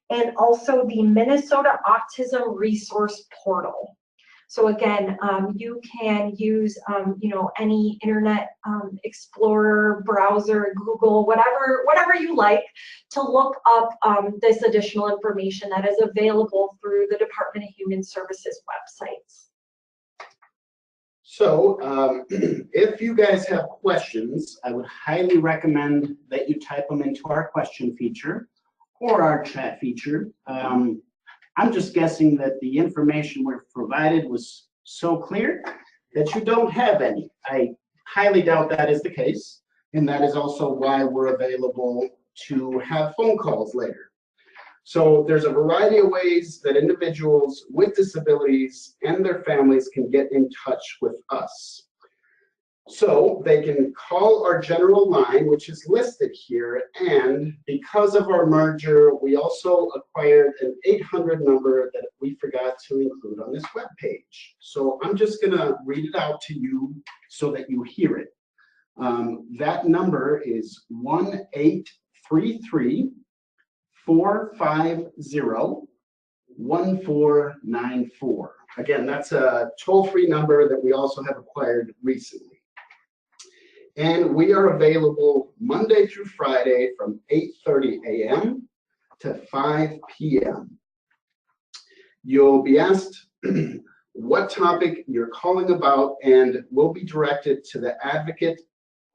and also the Minnesota Autism Resource Portal. So again, you can use any Internet Explorer, browser, Google, whatever you like to look up this additional information that is available through the Department of Human Services websites. So if you guys have questions, I would highly recommend that you type them into our question feature or our chat feature. I'm just guessing that the information we've provided was so clear that you don't have any. I highly doubt that is the case, and that is also why we're available to have phone calls later. So there's a variety of ways that individuals with disabilities and their families can get in touch with us. So they can call our general line, which is listed here, and because of our merger, we also acquired an 800 number that we forgot to include on this web page. So I'm just gonna read it out to you so that you hear it. That number is 1-833-450-1494. Again, that's a toll-free number that we also have acquired recently. And we are available Monday through Friday from 8:30 a.m. to 5 p.m. You'll be asked what topic you're calling about, and will be directed to the advocate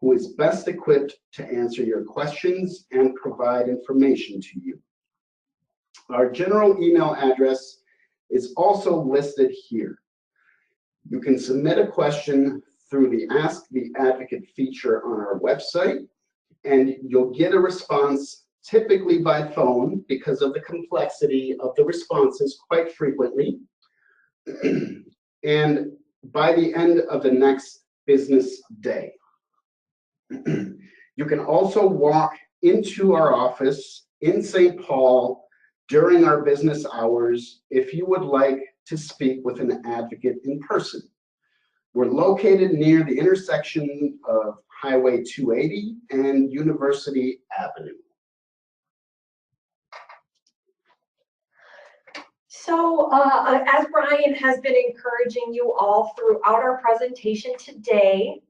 who is best equipped to answer your questions and provide information to you. Our general email address is also listed here. You can submit a question through the Ask the Advocate feature on our website, and you'll get a response typically by phone because of the complexity of the responses quite frequently. and by the end of the next business day. You can also walk into our office in St. Paul during our business hours if you would like to speak with an advocate in person. We're located near the intersection of Highway 280 and University Avenue. So as Brian has been encouraging you all throughout our presentation today,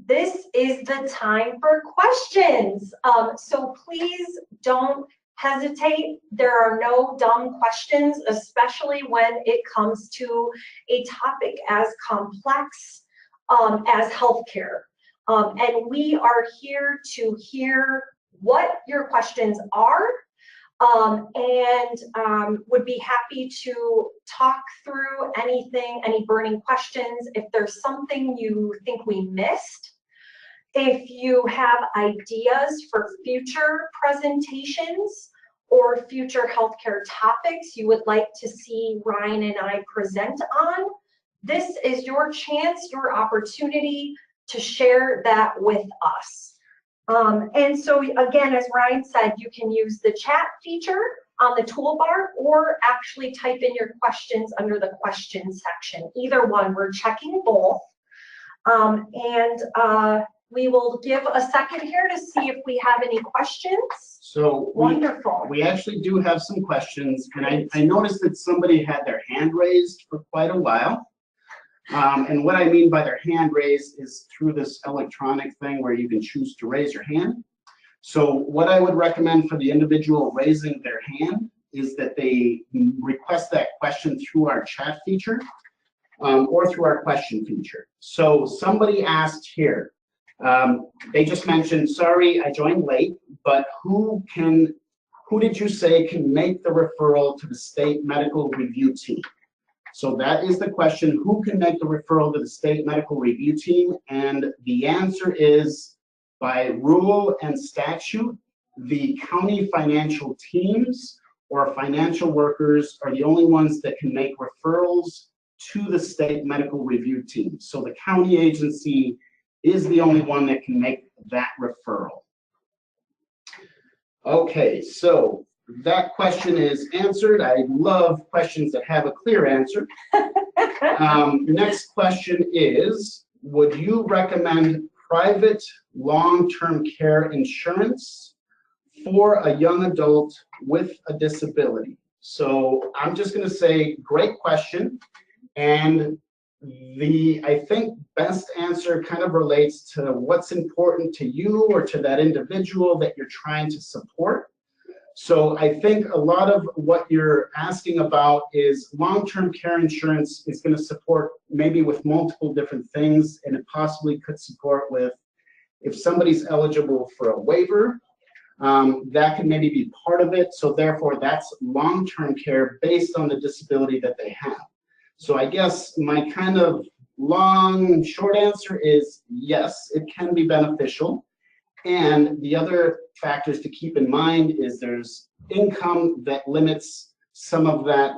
this is the time for questions. So please don't hesitate. There are no dumb questions, especially when it comes to a topic as complex as healthcare. And we are here to hear what your questions are, and would be happy to talk through anything, any burning questions. If there's something you think we missed, if you have ideas for future presentations or future healthcare topics you would like to see Ryan and I present on, this is your chance, your opportunity to share that with us. And so again, as Ryan said, you can use the chat feature on the toolbar or actually type in your questions under the questions section. Either one, we're checking both. We will give a second here to see if we have any questions. So wonderful. We actually do have some questions, and I noticed that somebody had their hand raised for quite a while. And what I mean by their hand raised is through this electronic thing where you can choose to raise your hand. So what I would recommend for the individual raising their hand is that they request that question through our chat feature or through our question feature. So somebody asked here, they just mentioned, sorry, I joined late, but who did you say can make the referral to the state medical review team? So that is the question, who can make the referral to the state medical review team? And the answer is, by rule and statute, the county financial teams or financial workers are the only ones that can make referrals to the state medical review team. So the county agency is the only one that can make that referral. Okay, so that question is answered. I love questions that have a clear answer. The next question is, would you recommend private long-term care insurance for a young adult with a disability? So I'm just going to say, great question. And I think best answer kind of relates to what's important to you or to that individual that you're trying to support. So I think a lot of what you're asking about is long-term care insurance is going to support maybe with multiple different things, and it possibly could support with, if somebody's eligible for a waiver, that can maybe be part of it. So therefore that's long-term care based on the disability that they have. So I guess my kind of long, short answer is yes, it can be beneficial. And the other factors to keep in mind is there's income that limits some of that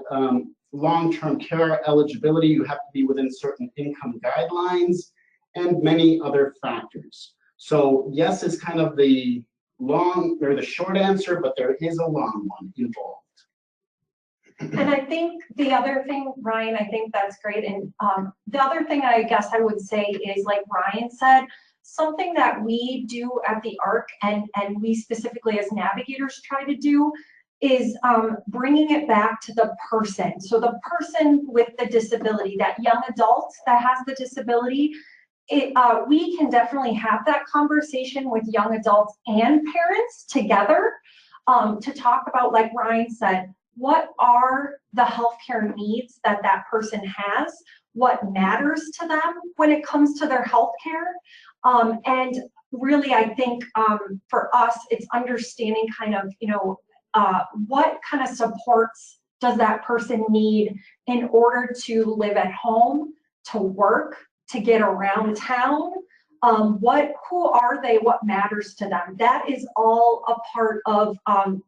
long-term care eligibility. You have to be within certain income guidelines and many other factors. So yes, is kind of the long or the short answer, but there is a long one involved. And I think the other thing, Ryan, I think that's great. And the other thing I guess I would say is, like Ryan said, something that we do at the ARC and we specifically as navigators try to do is bringing it back to the person. So the person with the disability, that young adult that has the disability, we can definitely have that conversation with young adults and parents together to talk about, like Ryan said, what are the healthcare needs that that person has, what matters to them when it comes to their healthcare. And really, I think for us, it's understanding kind of, what kind of supports does that person need in order to live at home, to work, to get around town, who are they, what matters to them. That is all a part of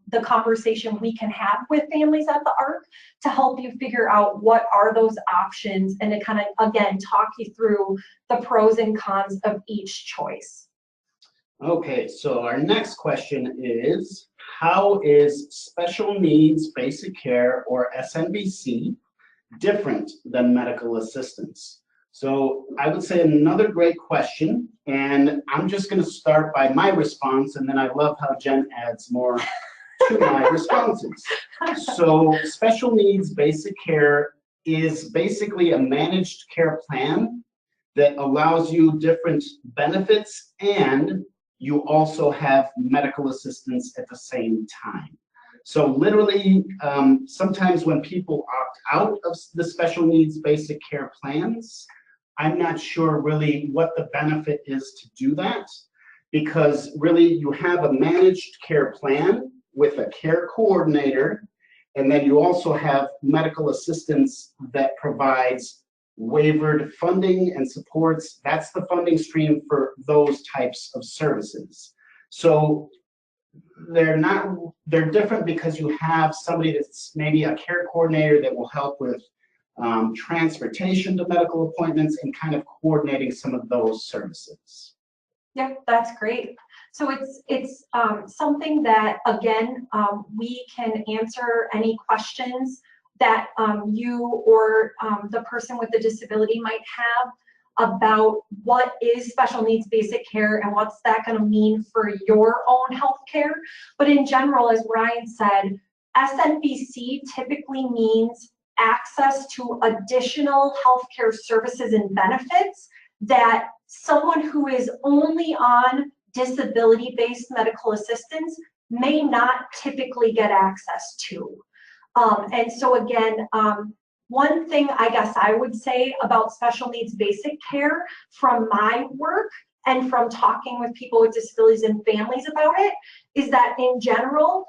the conversation we can have with families at the ARC to help you figure out what are those options and to kind of, again, talk you through the pros and cons of each choice. Okay, so our next question is, how is special needs basic care, or SNBC, different than medical assistance? So I would say another great question, and I'm just going to start by my response, and then I love how Jen adds more to my responses. So special needs basic care is basically a managed care plan that allows you different benefits, and you also have medical assistance at the same time. So literally, sometimes when people opt out of the special needs basic care plans, I'm not sure really what the benefit is to do that, because really you have a managed care plan with a care coordinator, and then you also have medical assistance that provides waivered funding and supports. That's the funding stream for those types of services. So they're different because you have somebody that's maybe a care coordinator that will help with transportation to medical appointments and kind of coordinating some of those services. Yeah, that's great. So it's something that, again, we can answer any questions that you or the person with the disability might have about what is special needs basic care and what's that going to mean for your own health care. But in general, as Ryan said, SNBC typically means access to additional healthcare services and benefits that someone who is only on disability-based medical assistance may not typically get access to. And so again, one thing I guess I would say about special needs basic care from my work and from talking with people with disabilities and families about it is that in general,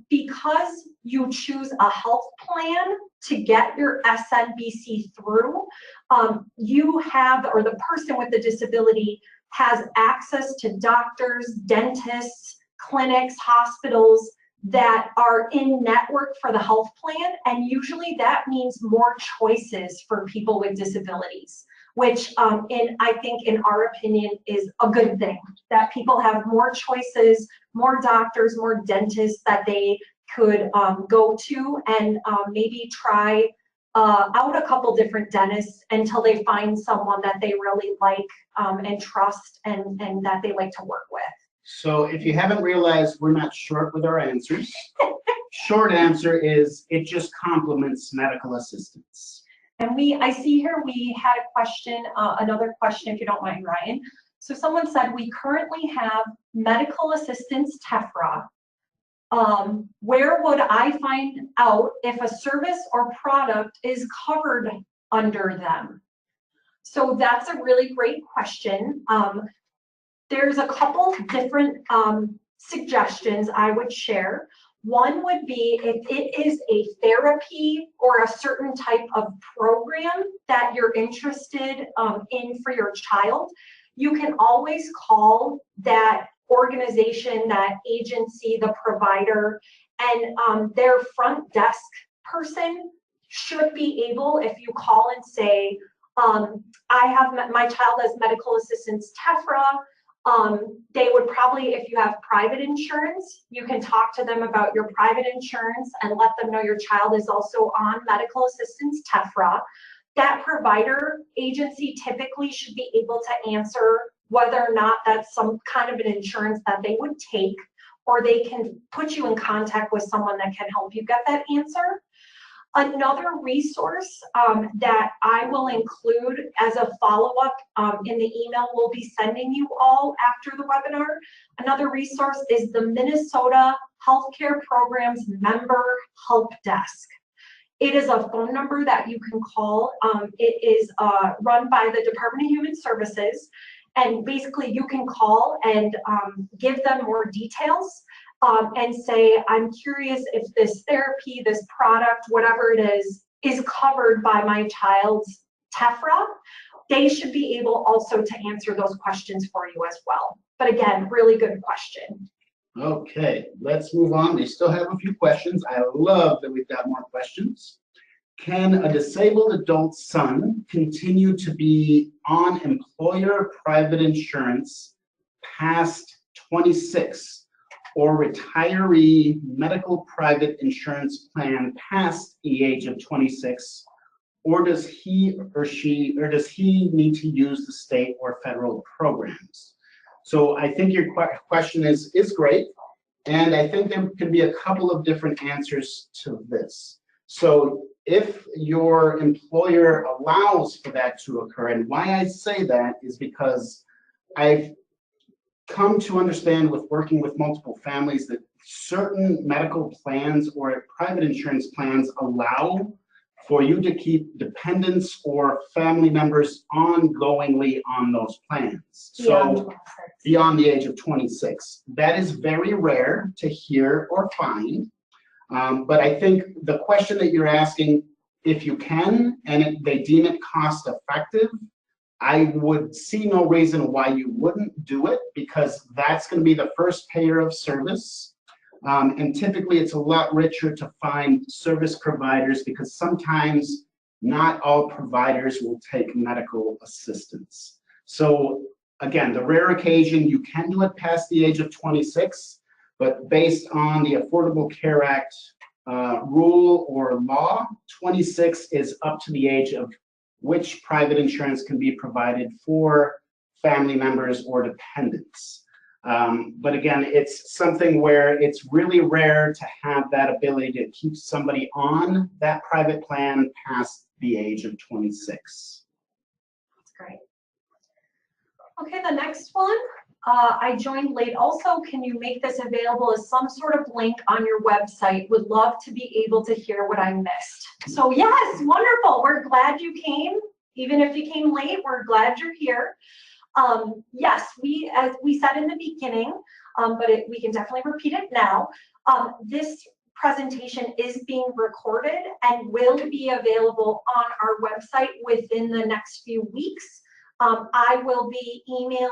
because you choose a health plan to get your SNBC through, you have, or the person with the disability has access to doctors, dentists, clinics, hospitals that are in network for the health plan, and usually that means more choices for people with disabilities, which I think in our opinion is a good thing, that people have more choices, more doctors, more dentists that they could go to and maybe try out a couple different dentists until they find someone that they really like and trust and that they like to work with. So if you haven't realized, we're not short with our answers. Short answer is it just complements medical assistance. And I see here we had a question, another question, if you don't mind, Ryan. So someone said, we currently have medical assistance TEFRA. Where would I find out if a service or product is covered under them? So that's a really great question. There's a couple different suggestions I would share. One would be if it is a therapy or a certain type of program that you're interested in for your child, you can always call that organization, that agency, the provider, and their front desk person should be able, if you call and say, my child has medical assistance TEFRA, they would probably, if you have private insurance, you can talk to them about your private insurance and let them know your child is also on medical assistance TEFRA. That provider agency typically should be able to answer whether or not that's some kind of an insurance that they would take, or they can put you in contact with someone that can help you get that answer. Another resource that I will include as a follow-up in the email we'll be sending you all after the webinar, another resource is the Minnesota Healthcare Programs Member Help Desk. It is a phone number that you can call. It is run by the Department of Human Services, and basically you can call and give them more details. And say, I'm curious if this therapy, this product, whatever it is covered by my child's TEFRA. they should be able also to answer those questions for you as well. But again, really good question. Okay, let's move on. We still have a few questions. I love that we've got more questions. Can a disabled adult son continue to be on employer private insurance past 26 or retiree medical private insurance plan past the age of 26? Or does he need to use the state or federal programs? So I think your question is great, and I think there can be a couple of different answers to this. So if your employer allows for that to occur, and why I say that is because I've come to understand with working with multiple families that certain medical plans or private insurance plans allow for you to keep dependents or family members ongoingly on those plans. So beyond the age of 26. That is very rare to hear or find. But I think the question that you're asking, if you can and they deem it cost effective, I would see no reason why you wouldn't do it, because that's going to be the first payer of service. And typically it's a lot richer to find service providers because sometimes not all providers will take medical assistance. So again, the rare occasion you can do it past the age of 26, but based on the Affordable Care Act rule or law, 26 is up to the age of which private insurance can be provided for family members or dependents. But again, it's something where it's really rare to have that ability to keep somebody on that private plan past the age of 26. That's great. Okay, the next one. I joined late also. Can you make this available as some sort of link on your website? Would love to be able to hear what I missed. So yes, wonderful. We're glad you came. Even if you came late, we're glad you're here. Yes, as we said in the beginning, but we can definitely repeat it now. This presentation is being recorded and will be available on our website within the next few weeks. I will be emailing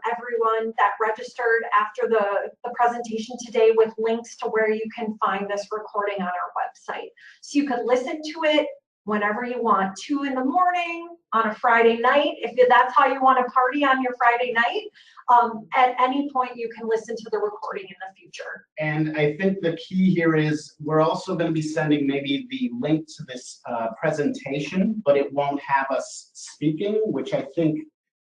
everyone that registered after the presentation today with links to where you can find this recording on our website. So you could listen to it whenever you want, 2 in the morning, on a Friday night, if that's how you want to party on your Friday night. At any point, you can listen to the recording in the future. And I think the key here is we're also going to be sending maybe the link to this presentation, but it won't have us speaking, which I think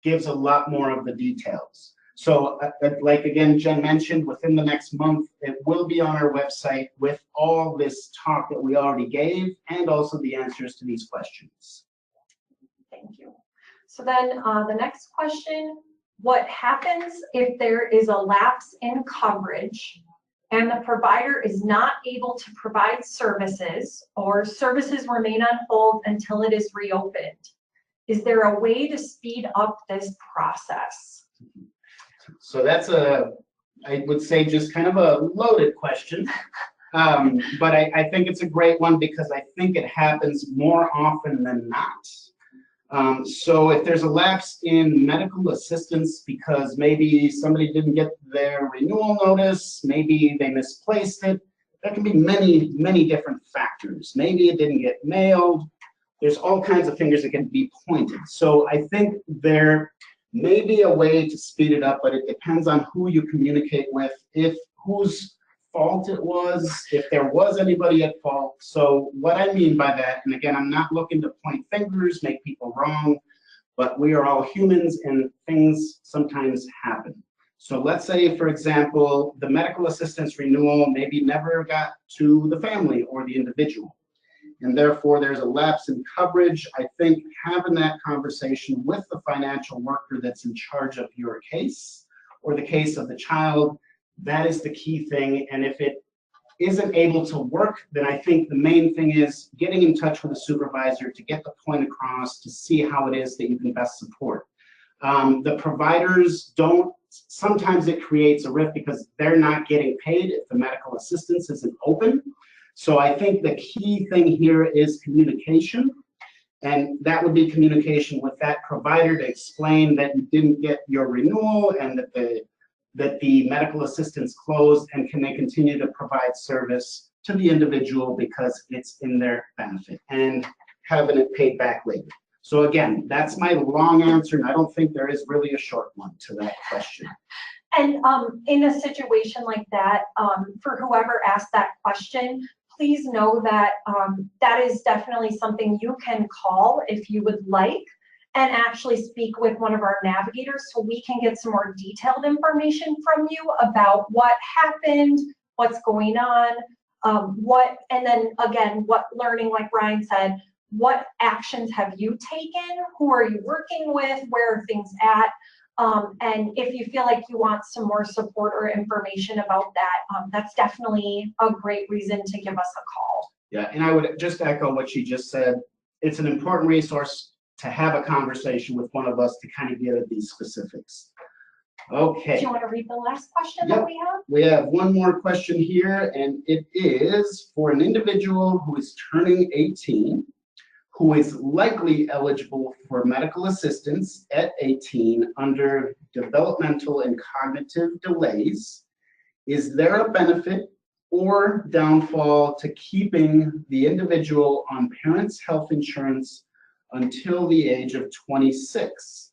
gives a lot more of the details. So like again, Jen mentioned, within the next month, it will be on our website with all this talk that we already gave and also the answers to these questions. Thank you. So then the next question, what happens if there is a lapse in coverage and the provider is not able to provide services or services remain on hold until it is reopened? Is there a way to speed up this process? So that's I would say just kind of a loaded question, but I think it's a great one because I think it happens more often than not. So if there's a lapse in medical assistance because maybe somebody didn't get their renewal notice, maybe they misplaced it, there can be many, many different factors. Maybe it didn't get mailed. There's all kinds of fingers that can be pointed. So I think there may be a way to speed it up, but it depends on who you communicate with, if whose fault it was, if there was anybody at fault. So what I mean by that, and again, I'm not looking to point fingers, make people wrong, but we are all humans and things sometimes happen. So let's say, for example, the medical assistance renewal maybe never got to the family or the individual, and therefore there's a lapse in coverage. I think having that conversation with the financial worker that's in charge of your case or the case of the child, that is the key thing. And if it isn't able to work, then I think the main thing is getting in touch with a supervisor to get the point across to see how it is that you can best support. The providers don't, sometimes it creates a rift because they're not getting paid if the medical assistance isn't open. So I think the key thing here is communication. And that would be communication with that provider to explain that you didn't get your renewal and that the medical assistance closed, and can they continue to provide service to the individual because it's in their benefit, and having it paid back later. So again, that's my long answer, and I don't think there is really a short one to that question. And in a situation like that, for whoever asked that question, please know that that is definitely something you can call if you would like, and actually speak with one of our navigators so we can get some more detailed information from you about what happened, what's going on, and then again, what learning, like Ryan said, what actions have you taken, who are you working with, where are things at, and if you feel like you want some more support or information about that, that's definitely a great reason to give us a call. Yeah, and I would just echo what she just said. It's an important resource to have a conversation with one of us to kind of get at these specifics. Okay. Do you want to read the last question Yep. that we have? We have one more question here, and it is for an individual who is turning 18, who is likely eligible for medical assistance at 18 under developmental and cognitive delays. Is there a benefit or downfall to keeping the individual on parents' health insurance until the age of 26?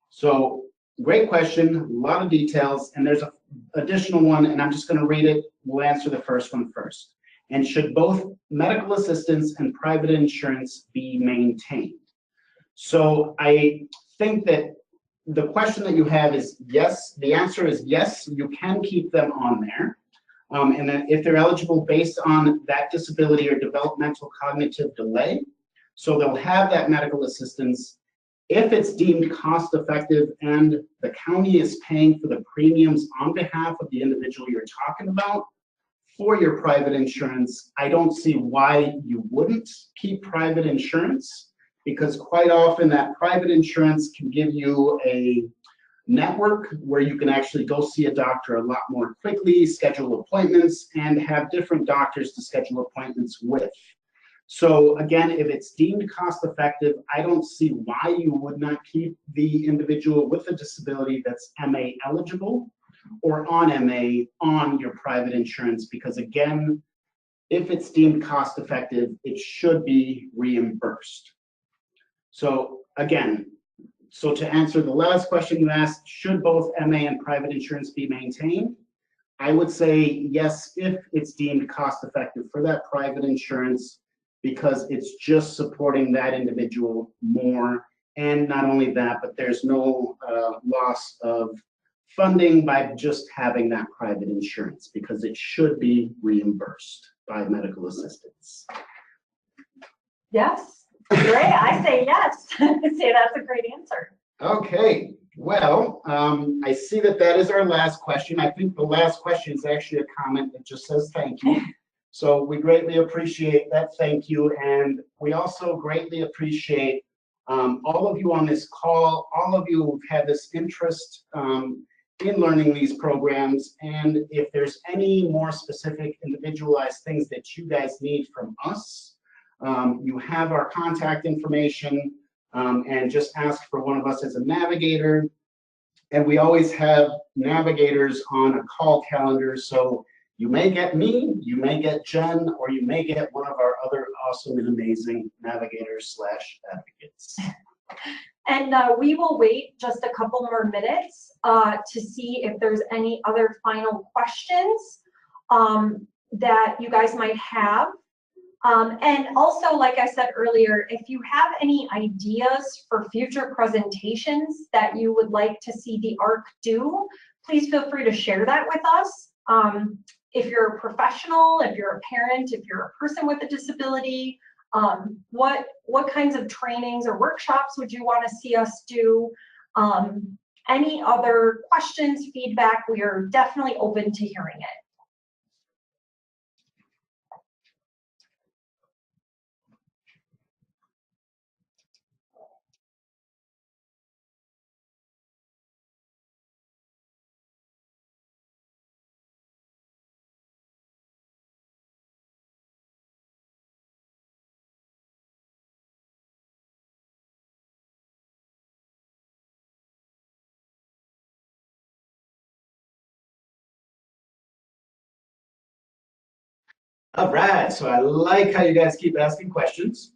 So great question, a lot of details, and there's an additional one, and I'm just going to read it. We'll answer the first one first. And should both medical assistance and private insurance be maintained? So I think that the question that you have is yes. The answer is yes, you can keep them on there. And then if they're eligible based on that disability or developmental cognitive delay, so they'll have that medical assistance. If it's deemed cost effective and the county is paying for the premiums on behalf of the individual you're talking about, for your private insurance, I don't see why you wouldn't keep private insurance, because quite often that private insurance can give you a network where you can actually go see a doctor a lot more quickly, schedule appointments, and have different doctors to schedule appointments with. So again, if it's deemed cost effective, I don't see why you would not keep the individual with a disability that's MA eligible or on MA on your private insurance, because again, if it's deemed cost effective, it should be reimbursed. So again, so to answer the last question you asked, should both MA and private insurance be maintained? I would say yes, if it's deemed cost effective for that private insurance, because it's just supporting that individual more. And not only that, but there's no loss of funding by just having that private insurance, because it should be reimbursed by medical assistance. Yes, great. I say yes. I say that's a great answer. Okay, well, I see that that is our last question. I think the last question is actually a comment that just says thank you. So we greatly appreciate that thank you, and we also greatly appreciate all of you on this call, all of you who've had this interest in learning these programs. And if there's any more specific individualized things that you guys need from us, you have our contact information, and just ask for one of us as a navigator. And we always have navigators on a call calendar, so you may get me, you may get Jen, or you may get one of our other awesome and amazing navigators / advocates. And we will wait just a couple more minutes to see if there's any other final questions that you guys might have. And also, like I said earlier, if you have any ideas for future presentations that you would like to see the ARC do, please feel free to share that with us. If you're a professional, if you're a parent, if you're a person with a disability, what kinds of trainings or workshops would you want to see us do? Any other questions, feedback, we are definitely open to hearing it. All right, so I like how you guys keep asking questions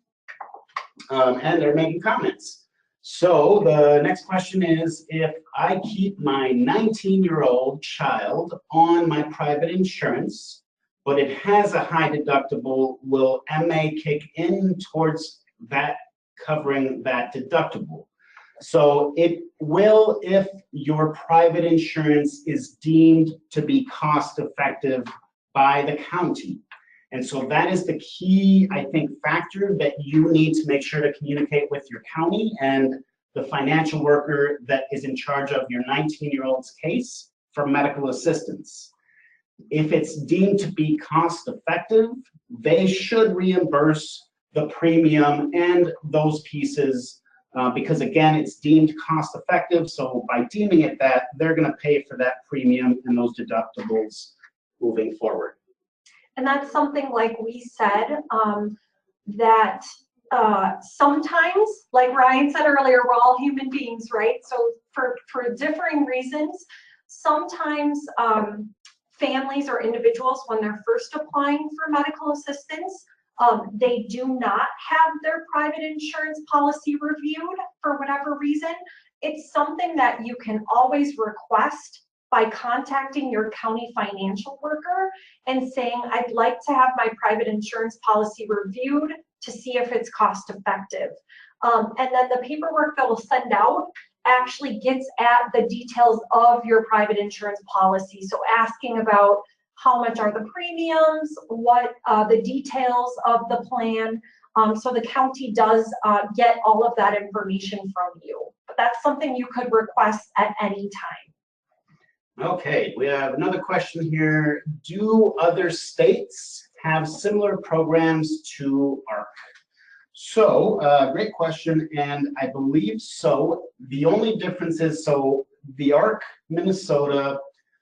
and they're making comments. So the next question is, if I keep my 19-year-old child on my private insurance, but it has a high deductible, will MA kick in towards that covering that deductible? So it will if your private insurance is deemed to be cost effective by the county. And so that is the key, I think, factor that you need to make sure to communicate with your county and the financial worker that is in charge of your 19-year-old's case for medical assistance. If it's deemed to be cost effective, they should reimburse the premium and those pieces because again, it's deemed cost effective. So by deeming it that, they're going to pay for that premium and those deductibles moving forward. And that's something like we said, that sometimes, like Ryan said earlier, we're all human beings, right? So for differing reasons, sometimes families or individuals, when they're first applying for medical assistance, they do not have their private insurance policy reviewed for whatever reason. It's something that you can always request by contacting your county financial worker and saying, I'd like to have my private insurance policy reviewed to see if it's cost effective. And then the paperwork that we'll send out actually gets at the details of your private insurance policy. So asking about how much are the premiums, what the details of the plan. So the county does get all of that information from you. But that's something you could request at any time. Okay, we have another question here. Do other states have similar programs to ARC? So, great question, and I believe so. The only difference is, so the ARC Minnesota,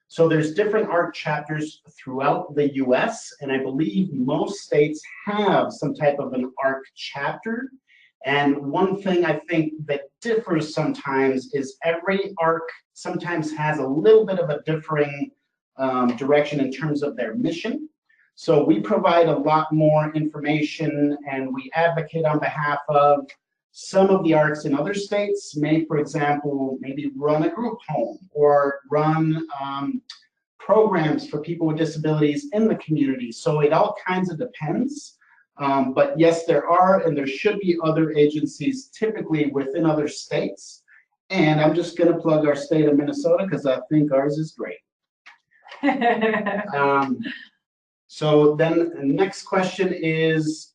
so there's different ARC chapters throughout the US, and I believe most states have some type of an ARC chapter. And one thing I think that differs sometimes is every ARC sometimes has a little bit of a differing direction in terms of their mission. So we provide a lot more information and we advocate on behalf of some of the ARCs in other states may, for example, maybe run a group home or run programs for people with disabilities in the community. So it all kinds of depends. But yes, there are, and there should be other agencies typically within other states. And I'm just going to plug our state of Minnesota because I think ours is great. So then the next question is,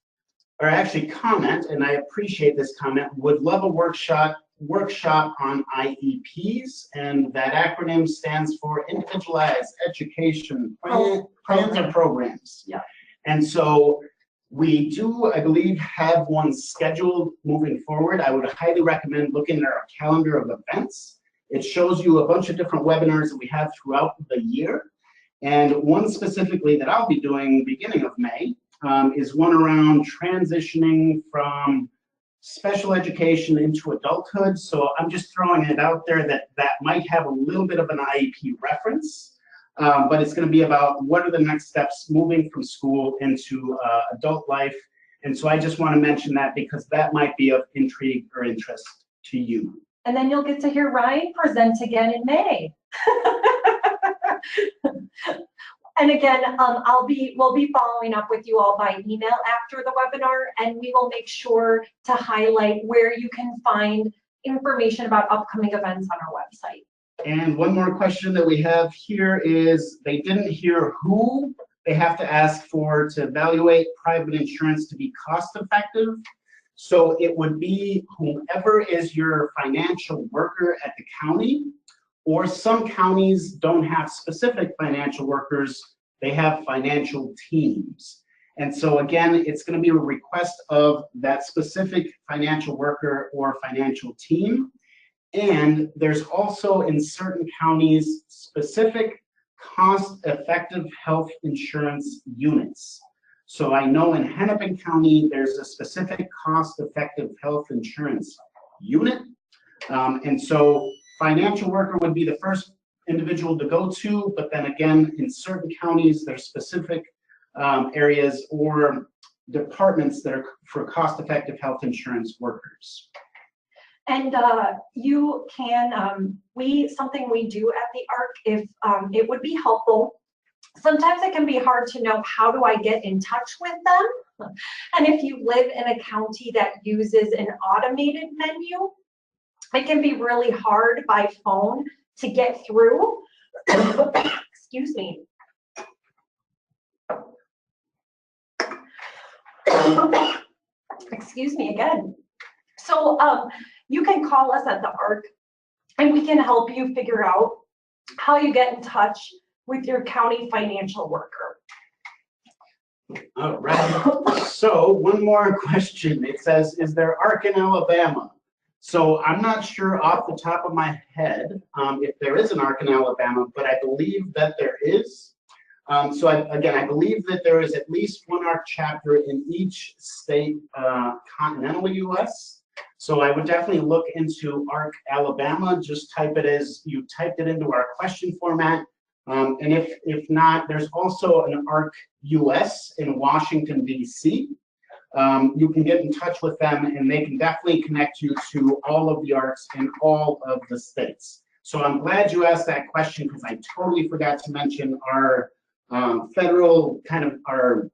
or actually comment, and I appreciate this comment, would love a workshop on IEPs, and that acronym stands for Individualized Education Plans or Programs. Yeah. And so we do, I believe, have one scheduled moving forward. I would highly recommend looking at our calendar of events. It shows you a bunch of different webinars that we have throughout the year. And one specifically that I'll be doing beginning of May is one around transitioning from special education into adulthood. So I'm just throwing it out there that that might have a little bit of an IEP reference. But it's going to be about what are the next steps moving from school into adult life. And so I just want to mention that because that might be of intrigue or interest to you. And then you'll get to hear Ryan present again in May. And again, we'll be following up with you all by email after the webinar, and we will make sure to highlight where you can find information about upcoming events on our website. And one more question that we have here is they didn't hear who they have to ask for to evaluate private insurance to be cost effective. So it would be whomever is your financial worker at the county, or some counties don't have specific financial workers, they have financial teams. And so again, it's going to be a request of that specific financial worker or financial team. And there's also in certain counties specific cost-effective health insurance units. So I know in Hennepin County, there's a specific cost-effective health insurance unit. And so financial worker would be the first individual to go to, but then again, in certain counties, there's specific areas or departments that are for cost-effective health insurance workers. And you can, something we do at the ARC, if it would be helpful, sometimes it can be hard to know how do I get in touch with them. And if you live in a county that uses an automated menu, it can be really hard by phone to get through. Excuse me. Excuse me again. So you can call us at the ARC and we can help you figure out how you get in touch with your county financial worker. All right. So one more question. It says, is there ARC in Alabama? So I'm not sure off the top of my head if there is an ARC in Alabama, but I believe that there is. I believe that there is at least one ARC chapter in each state, continental U.S. So I would definitely look into ARC Alabama. Just type it as you typed it into our question format. And if not, there's also an ARC US in Washington, D.C. You can get in touch with them and they can definitely connect you to all of the ARCs in all of the states. So I'm glad you asked that question because I totally forgot to mention our federal our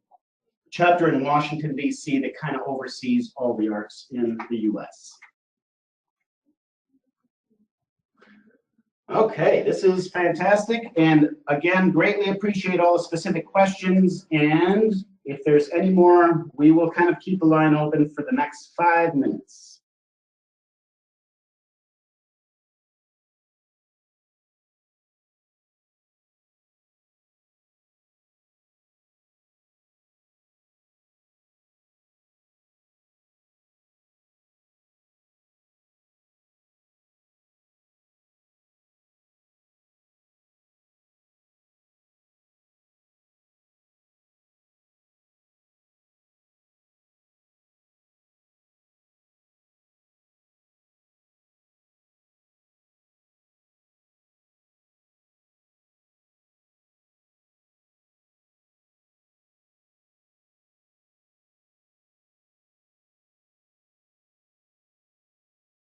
chapter in Washington, D.C. that kind of oversees all the ARCs in the U.S. Okay, this is fantastic. And again, greatly appreciate all the specific questions. And if there's any more, we will kind of keep the line open for the next 5 minutes.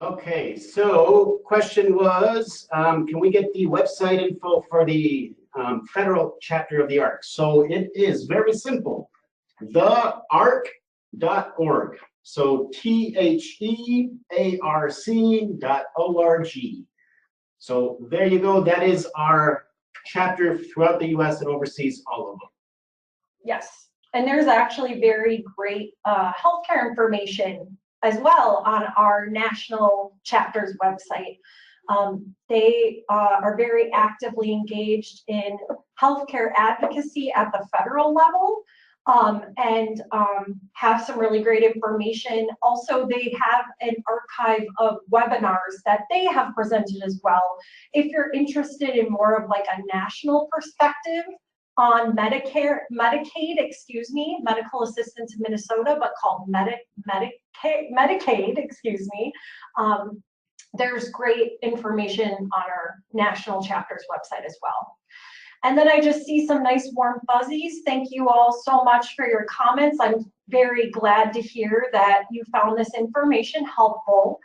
Okay, so question was, can we get the website info for the federal chapter of the ARC? So it is very simple, thearc.org. So THEARC.org. So there you go. That is our chapter throughout the U.S. that oversees all of them. Yes, and there's actually very great healthcare information as well on our national chapter's website. They are very actively engaged in healthcare advocacy at the federal level and have some really great information. Also, they have an archive of webinars that they have presented as well. If you're interested in more of like a national perspective on Medicaid, medical assistance in Minnesota, but called Medicaid, there's great information on our national chapter's website as well. And then I just see some nice warm fuzzies. Thank you all so much for your comments. I'm very glad to hear that you found this information helpful.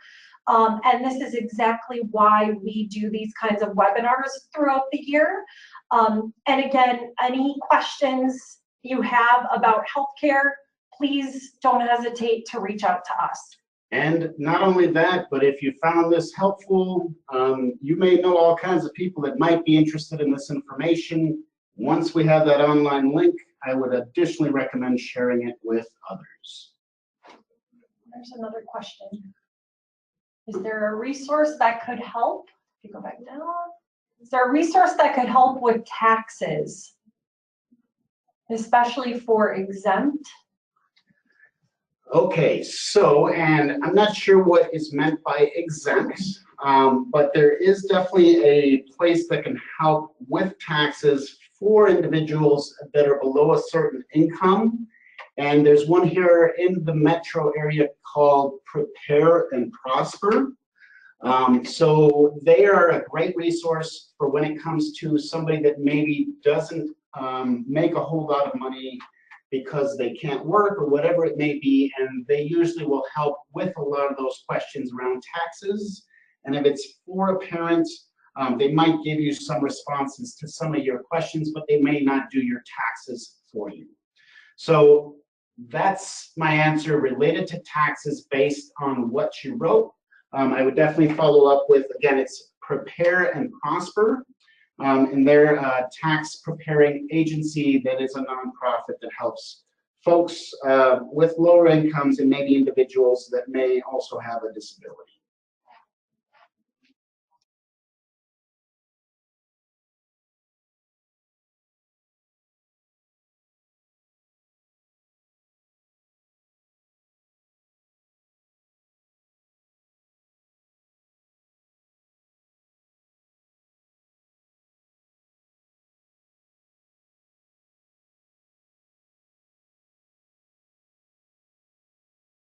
And this is exactly why we do these kinds of webinars throughout the year. And again, any questions you have about healthcare, please don't hesitate to reach out to us. And not only that, but if you found this helpful, you may know all kinds of people that might be interested in this information. Once we have that online link, I would additionally recommend sharing it with others. There's another question. Is there a resource that could help? If you go back down. Is there a resource that could help with taxes, especially for exempt? Okay, so, and I'm not sure what is meant by exempt, but there is definitely a place that can help with taxes for individuals that are below a certain income. And there's one here in the metro area called Prepare and Prosper. So they are a great resource for when it comes to somebody that maybe doesn't make a whole lot of money because they can't work or whatever it may be, and they usually will help with a lot of those questions around taxes. And if it's for a parent, they might give you some responses to some of your questions, but they may not do your taxes for you. So that's my answer related to taxes based on what you wrote. I would definitely follow up with, again, it's Prepare and Prosper. And they're a tax preparing agency that is a nonprofit that helps folks with lower incomes and maybe individuals that may also have a disability.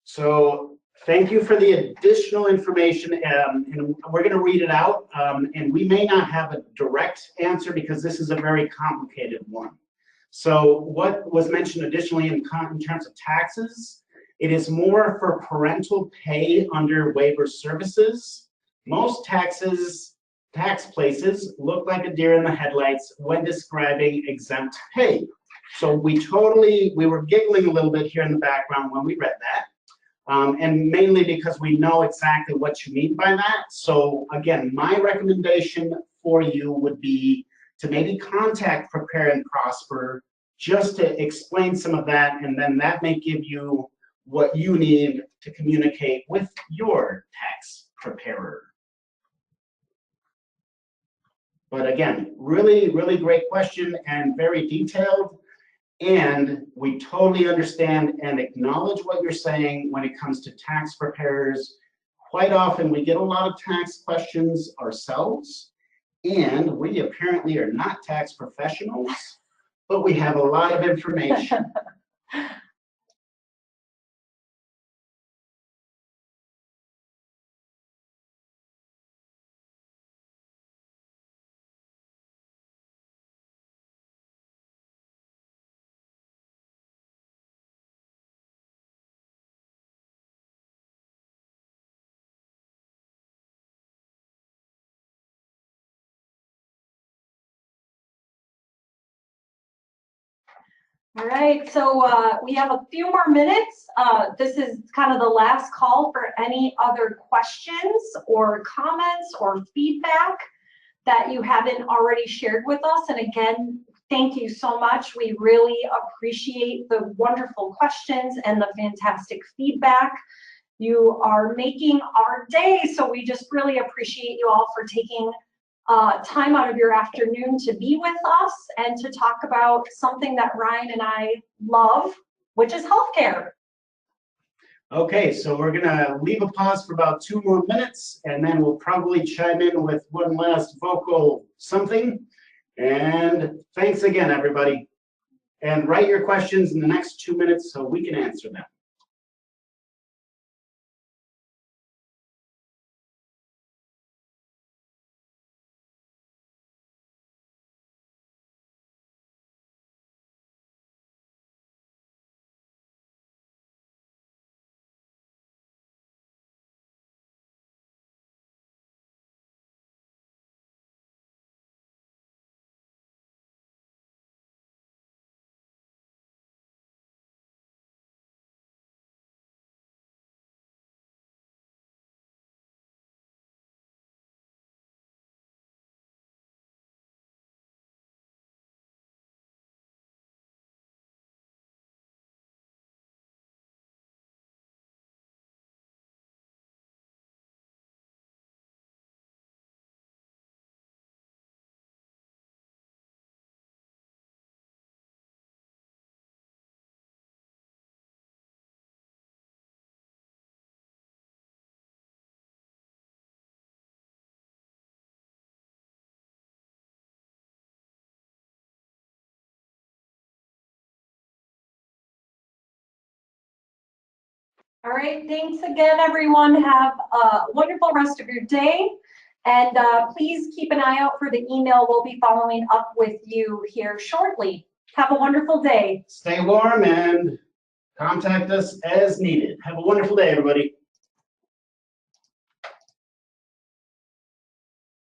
So thank you for the additional information, and we're going to read it out, and we may not have a direct answer because this is a very complicated one. So what was mentioned additionally in terms of taxes, it is more for parental pay under waiver services. Most tax places look like a deer in the headlights when describing exempt pay. So we were giggling a little bit here in the background when we read that. And mainly because we know exactly what you mean by that. So again, my recommendation for you would be to maybe contact Prepare and Prosper just to explain some of that, and then that may give you what you need to communicate with your tax preparer. But again, really, really great question and very detailed. And we totally understand and acknowledge what you're saying when it comes to tax preparers. Quite often we get a lot of tax questions ourselves, and we apparently are not tax professionals, but we have a lot of information. All right, so we have a few more minutes. This is kind of the last call for any other questions or comments or feedback that you haven't already shared with us. And again, thank you so much. We really appreciate the wonderful questions and the fantastic feedback. You are making our day, so we just really appreciate you all for taking time out of your afternoon to be with us and to talk about something that Ryan and I love, which is healthcare. Okay, so we're gonna leave a pause for about 2 more minutes, and then we'll probably chime in with one last vocal something. And thanks again, everybody. And write your questions in the next 2 minutes so we can answer them. All right, thanks again, everyone. Have a wonderful rest of your day. And please keep an eye out for the email. We'll be following up with you here shortly. Have a wonderful day. Stay warm and contact us as needed. Have a wonderful day, everybody.